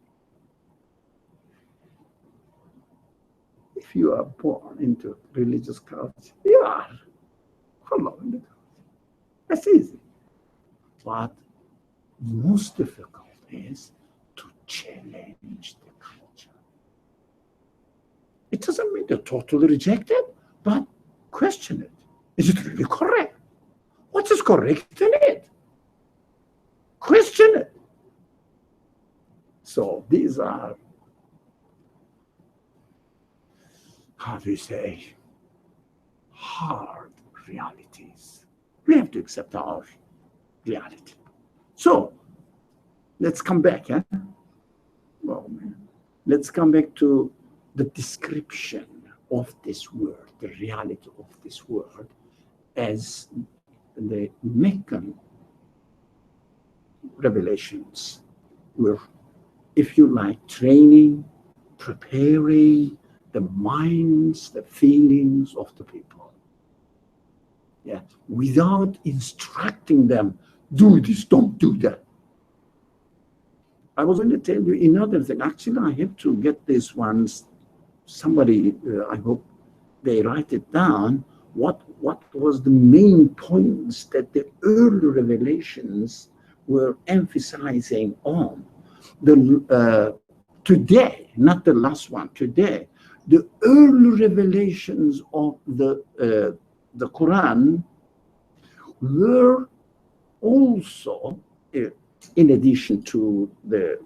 If you are born into religious culture, you are following the culture. That's easy. But most difficult is to challenge the culture. It doesn't mean to totally reject it, but question it. Is it really correct? What is correct in it? Question it. So these are, how do you say, hard realities. We have to accept our reality. So let's come back. Well, let's come back to the description of this word, the reality of this word, as the Meccan revelations were, if you like, training, preparing the minds, the feelings of the people. Yeah, without instructing them, do this, don't do that. I was going to tell you another thing. Actually, I have to get this once. Somebody, I hope they write it down. What was the main points that the early revelations were emphasizing on? Today, not the last one, today, the early revelations of the Qur'an were also, in addition to the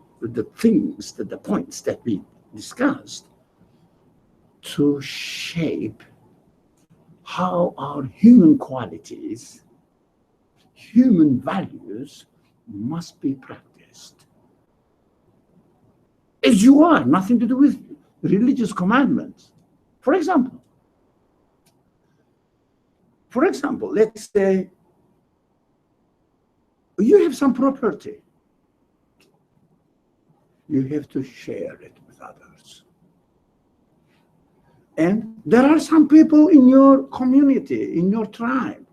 things, the points that we discussed, to shape how our human qualities, human values must be practiced. As you are, nothing to do with religious commandments. For example, let's say you have some property. You have to share it with others. And there are some people in your community, in your tribe.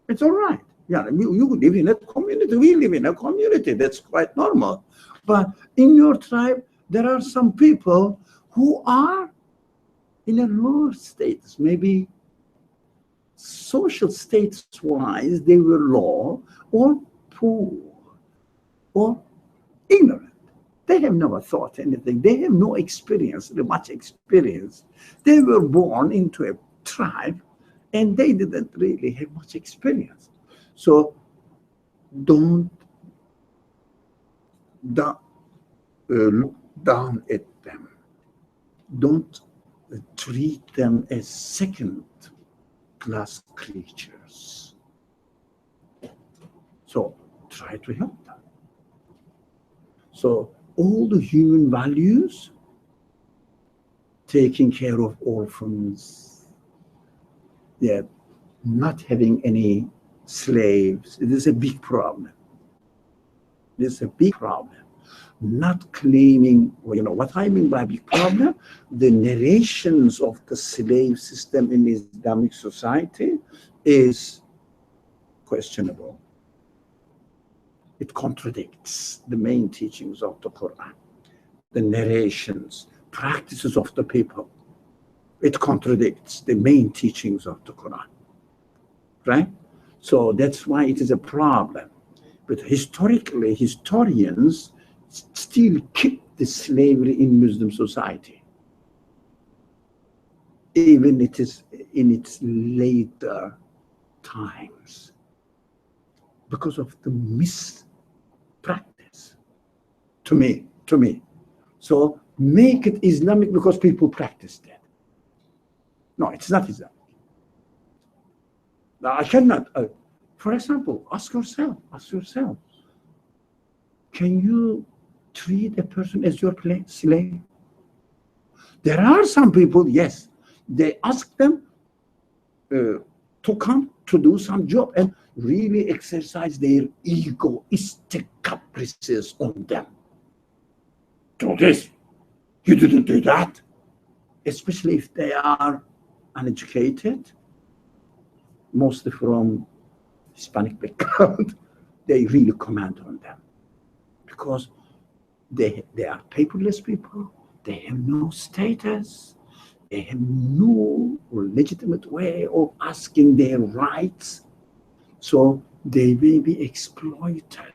It's all right. Yeah, you live in a community. We live in a community. That's quite normal. But in your tribe, there are some people who are in a lower status, maybe social status-wise, they were low or poor or ignorant. They have never thought anything. They have no experience, much experience. They were born into a tribe and they didn't really have much experience. So don't look down at them. Don't treat them as second-class creatures. So try to help them. So all the human values, taking care of orphans, yeah, not having any slaves, it is a big problem. It is a big problem. Not claiming, well, you know, what I mean by big problem, the narrations of the slave system in Islamic society is questionable. It contradicts the main teachings of the Qur'an, the narrations, practices of the people. It contradicts the main teachings of the Qur'an, right? So that's why it is a problem. But historically, historians still keep the slavery in Muslim society, even it is in its later times, because of the mispractice. To me. So make it Islamic because people practice that. No, it's not Islamic. Now I cannot. For example, ask yourself. Can you treat a person as your slave? There are some people, yes, they ask them to come to do some job and really exercise their egoistic caprices on them. Do this. You didn't do that. Especially if they are uneducated, mostly from Hispanic background, they really command on them. Because they are paperless people, they have no status, they have no legitimate way of asking their rights, so they may be exploited.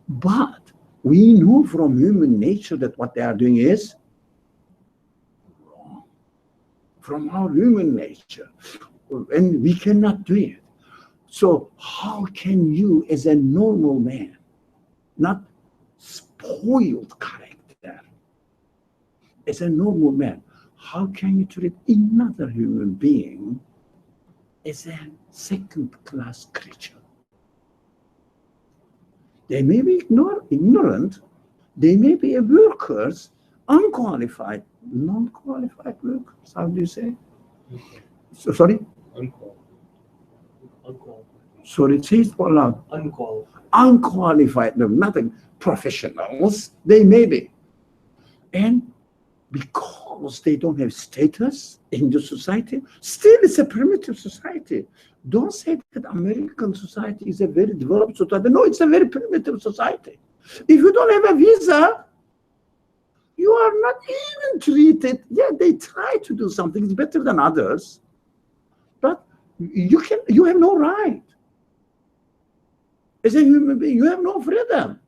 But we know from human nature that what they are doing is wrong. From our human nature, and we cannot do it. So how can you, as a normal man, not spoiled character, as a normal man, how can you treat another human being as a second-class creature? They may be ignorant, they may be workers, unqualified, non-qualified workers, how do you say? So, sorry? Unqualified. Sorry, say it out loud. Unqualified. Unqualified, no, nothing. Professionals, they may be. And because they don't have status in the society, still it's a primitive society. Don't say that American society is a very developed society. No, it's a very primitive society. If you don't have a visa, you are not even treated. Yeah, they try to do something. It's better than others. But you have no right. As a human being, you have no freedom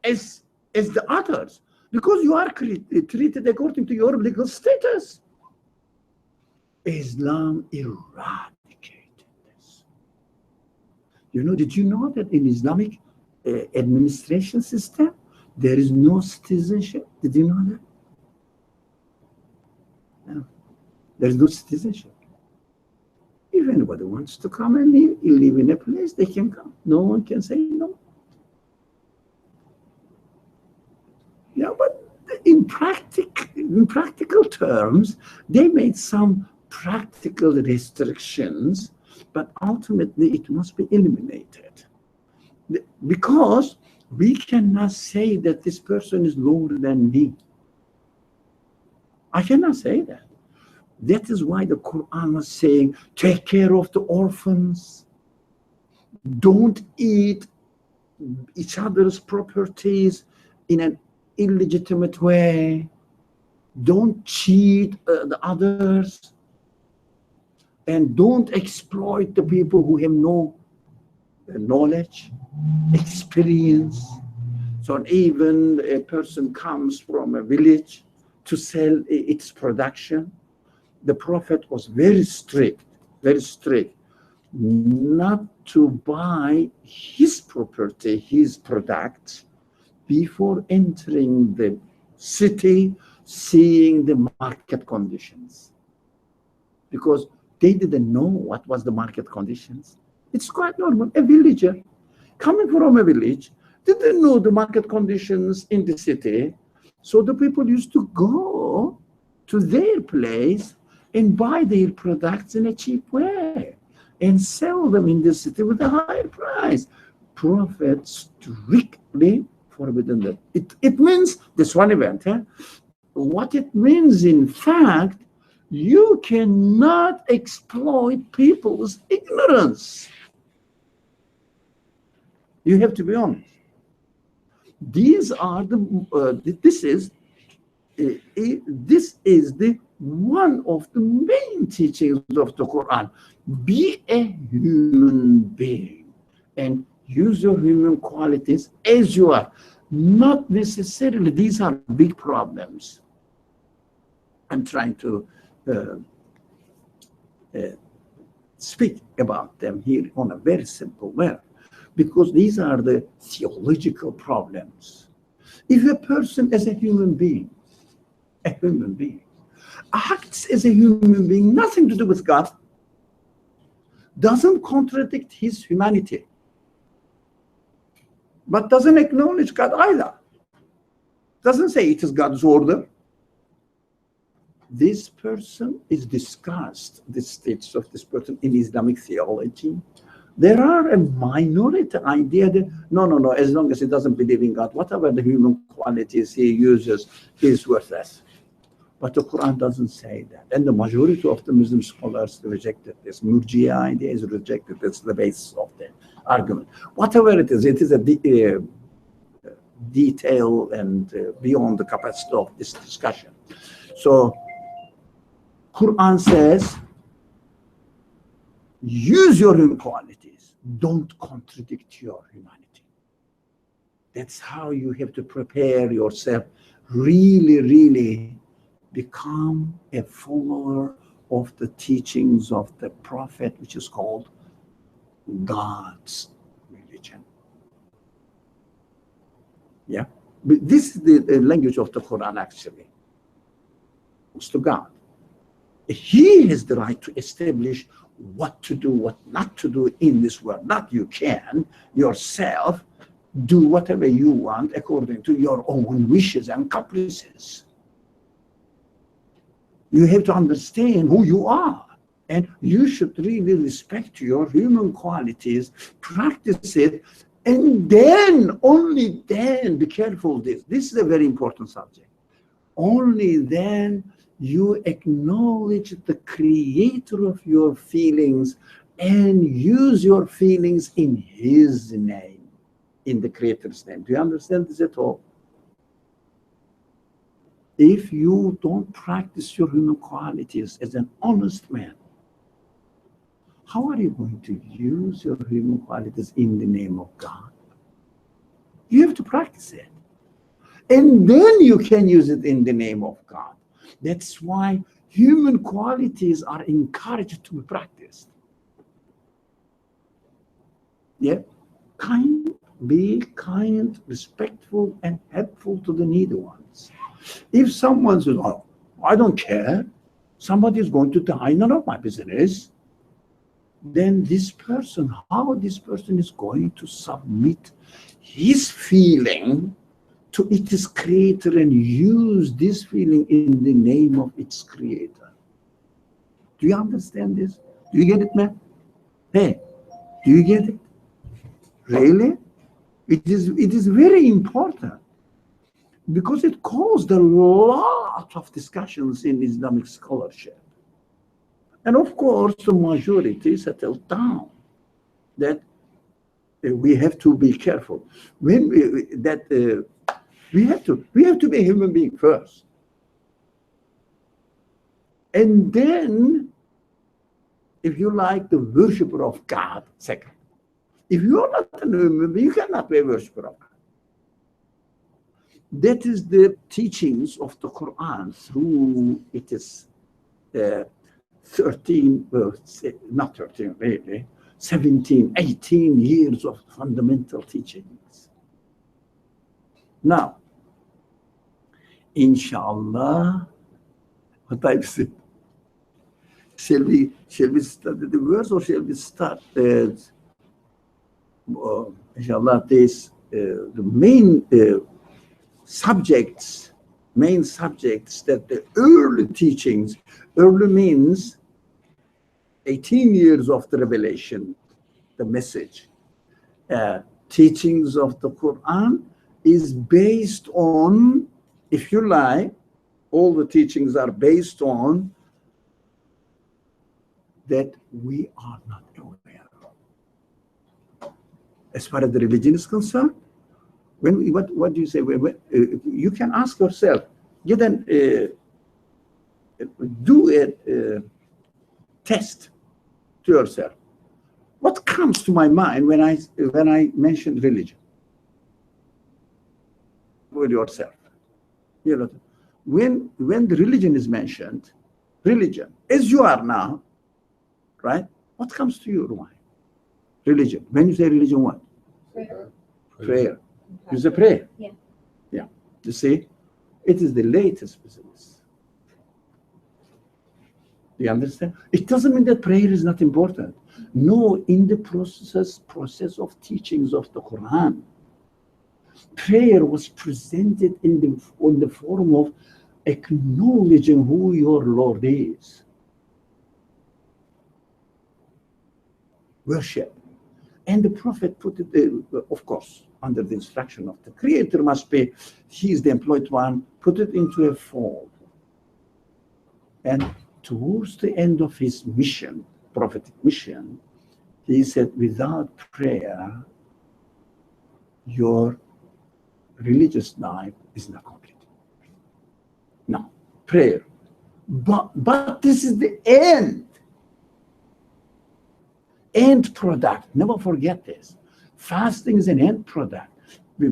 as the others, because you are treated according to your legal status. Islam eradicated this. You know, did you know that in Islamic administration system, there is no citizenship? Did you know that? No. There is no citizenship. If anybody wants to come and live in a place, they can come. No one can say no. Yeah, but in practical terms, they made some practical restrictions, but ultimately it must be eliminated. Because we cannot say that this person is lower than me. I cannot say that. That is why the Quran was saying, take care of the orphans, Don't eat each other's properties in an illegitimate way. Don't cheat the others. And don't exploit the people who have no knowledge, experience. So even a person comes from a village to sell its production, the Prophet was very strict not to buy his property, his product, before entering the city, seeing the market conditions. Because they didn't know what was the market conditions. It's quite normal. A villager coming from a village didn't know the market conditions in the city. So the people used to go to their place and buy their products in a cheap way and sell them in the city with a higher price. Prophet strictly forbidden that. It means this one event. What it means, in fact, you cannot exploit people's ignorance. You have to be honest. These are this is the one of the main teachings of the Quran. Be a human being and use your human qualities as you are. Not necessarily, these are big problems. I'm trying to speak about them here on a very simple way, because these are the theological problems. If a person as a human being acts as a human being, nothing to do with God, doesn't contradict his humanity, but doesn't acknowledge God either, doesn't say it is God's order, this person is discussed, the status of this person in Islamic theology. There are a minority idea that no, as long as he doesn't believe in God, whatever the human qualities he uses is worthless. But the Quran doesn't say that. And the majority of the Muslim scholars rejected this. Murji'a idea is rejected. That's the basis of the argument. Whatever it is a detail and beyond the capacity of this discussion. So Quran says, use your human qualities. Don't contradict your humanity. That's how you have to prepare yourself. Really become a follower of the teachings of the Prophet, which is called God's religion. Yeah? But this is the language of the Quran, actually. It's to God. He has the right to establish what to do, what not to do in this world. Not you can yourself do whatever you want according to your own wishes and caprices. You have to understand who you are, and you should really respect your human qualities, practice it, and then, only then, be careful this is a very important subject. Only then you acknowledge the creator of your feelings and use your feelings in his name, in the creator's name. Do you understand this at all? If you don't practice your human qualities as an honest man, how are you going to use your human qualities in the name of God? You have to practice it. And then you can use it in the name of God. That's why human qualities are encouraged to be practiced. Yeah? Be kind, respectful, and helpful to the needy ones. If someone says, oh, I don't care, somebody is going to die, none of my business, then this person, how this person is going to submit his feeling to its creator and use this feeling in the name of its creator. Do you understand this? Do you get it, man? Hey, do you get it? Really? It is very important, because it caused a lot of discussions in Islamic scholarship. And of course, the majority settled down that we have to be careful. When we have to be a human being first. And then, if you like, the worshiper of God second. If you are not a human being, you cannot be a worshiper of God. That is the teachings of the Qur'an through it is 13, not 13 really, 17, 18 years of fundamental teachings. Now, inshallah, what I say? Shall we study the verse or shall we start? Inshallah, this the main subjects that the early teachings, early means 18 years of the revelation, the message, teachings of the Quran is based on, if you like, all the teachings are based on that we are not aware of. As far as the religion is concerned, what do you say? You can ask yourself, you then do a test to yourself. What comes to my mind when I mention religion? With yourself, you know, when the religion is mentioned, religion, as you are now, right? What comes to your mind? Religion. When you say religion, what? Prayer. Prayer. You say prayer. Yeah. Yeah. You see, it is the latest business. Do you understand? It doesn't mean that prayer is not important. No, in the process of teachings of the Quran, prayer was presented in the form of acknowledging who your Lord is. Worship. And the Prophet put it, of course, under the instruction of the Creator must be, he is the employed one, put it into a form. And towards the end of his mission, prophetic mission, he said, without prayer, your religious life is not complete. No, prayer. But this is the end product. Never forget this. Fasting is an end product.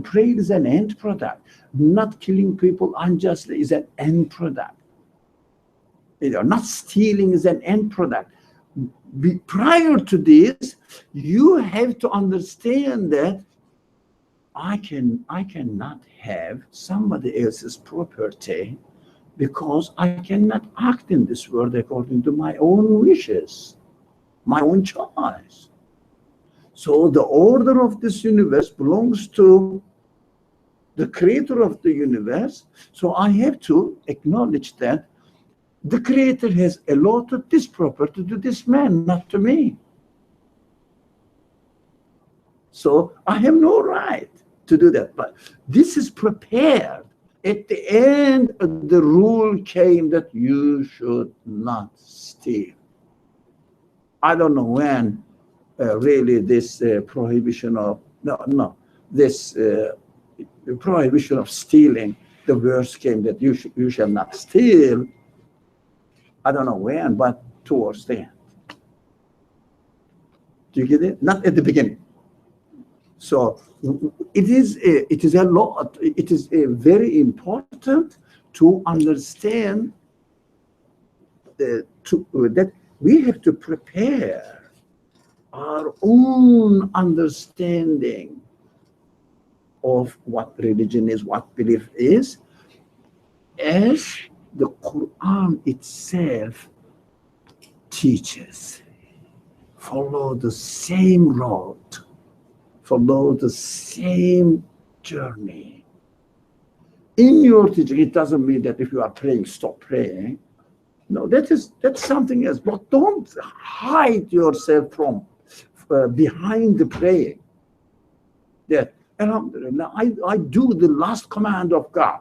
Prayer is an end product. Not killing people unjustly is an end product. Not stealing is an end product. Prior to this, you have to understand that I cannot have somebody else's property because I cannot act in this world according to my own wishes, my own choice. So the order of this universe belongs to the Creator of the universe. So I have to acknowledge that the Creator has allotted this property to this man, not to me. So I have no right to do that. But this is prepared. At the end, the rule came that you should not steal. I don't know when really this prohibition of, this prohibition of stealing, the verse came that you shall not steal. I don't know when, but towards the end. Do you get it? Not at the beginning. So it is a lot. It is very important to understand that we have to prepare our own understanding of what religion is, what belief is, as the Quran itself teaches. Follow the same road, follow the same journey. In your teaching, it doesn't mean that if you are praying, stop praying. No, that's something else. But don't hide yourself from behind the praying. That, Alhamdulillah, I do the last command of God.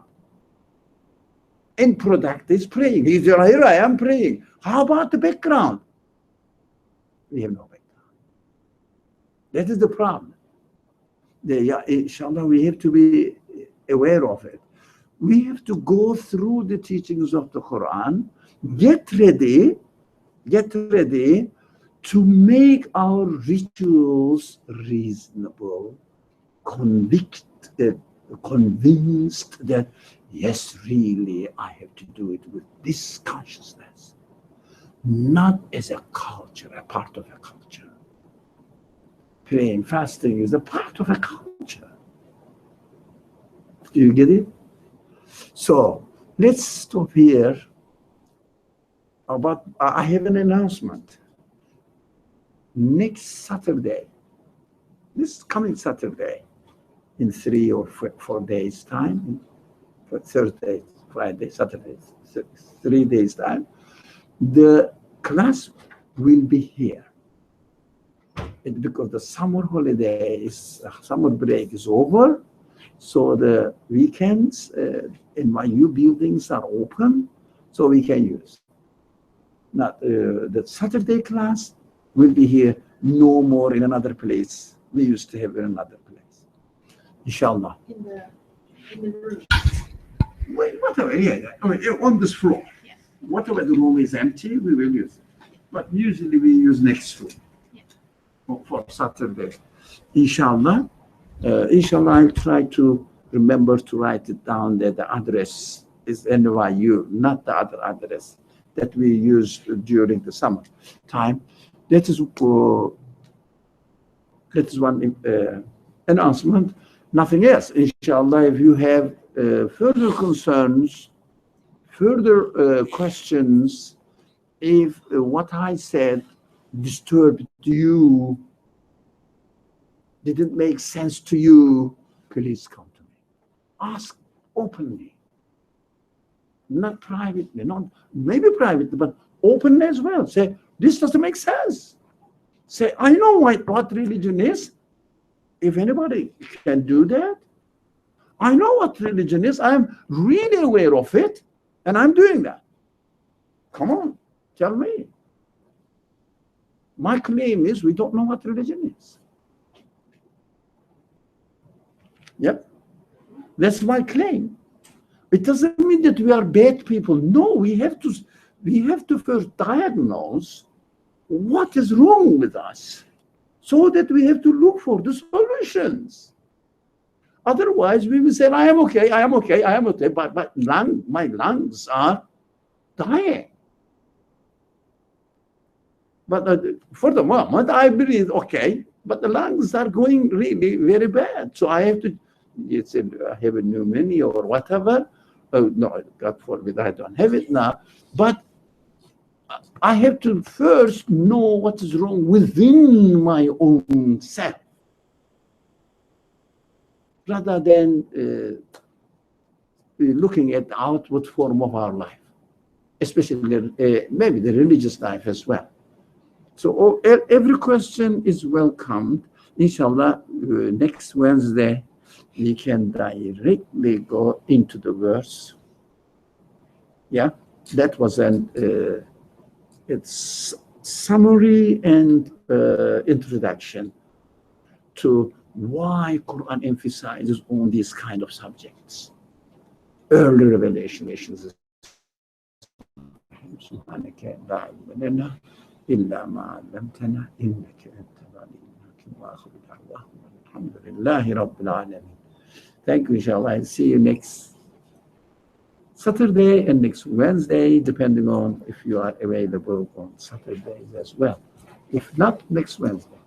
End product is praying. Here I am praying. How about the background? We have no background. That is the problem. inshallah, we have to be aware of it. We have to go through the teachings of the Quran, get ready to make our rituals reasonable, convinced that, yes, really, I have to do it with this consciousness, not as a culture, a part of a culture. Praying, fasting is a part of a culture. Do you get it? So let's stop here. I have an announcement. Next Saturday, this coming Saturday, in 3 or 4 days' time, for Thursday, Friday, Saturday, 3 days' time, the class will be here. Because the summer holidays, summer break is over, so the weekends NYU buildings are open, so we can use. Not the Saturday class will be here, no more in another place. We used to have in another place. Inshallah. In the room. Well, whatever, yeah. I mean, on this floor. Yeah. Whatever the room is empty, we will use it. But usually we use next room. Yeah. For Saturday. Inshallah. Inshallah, I'll try to remember to write it down that the address is NYU, not the other address that we use during the summer time. That is one announcement. Nothing else. Inshallah, if you have further concerns, further questions, if what I said disturbed you, didn't make sense to you, please come to me. Ask openly. Not privately, not maybe privately, but openly as well. Say, this doesn't make sense. Say, I know what religion is. If anybody can do that, I know what religion is. I'm really aware of it, and I'm doing that. Come on, tell me. My claim is we don't know what religion is. Yep, that's my claim. It doesn't mean that we are bad people. No, we have to first diagnose what is wrong with us, so that we have to look for the solutions. Otherwise, we will say, I am okay, I am okay, I am okay, but my lungs are dying. But for the moment, I breathe okay, but the lungs are going really very bad. So I have to, I have a pneumonia or whatever. Oh, no, God forbid, I don't have it now. But I have to first know what is wrong within my own self, rather than looking at the outward form of our life, especially maybe the religious life as well. So every question is welcomed. Inshallah, next Wednesday, we can directly go into the verse. Yeah, that was it's summary and introduction to why Quran emphasizes on these kind of subjects. Early revelation issues. إلا ما علمتنا إنك أنت العليم الحكيم وآخر دعواهم الحمد لله رب العالمين. Thank you, inshallah. I'll see you next Saturday and next Wednesday, depending on if you are available on Saturdays as well. If not, next Wednesday.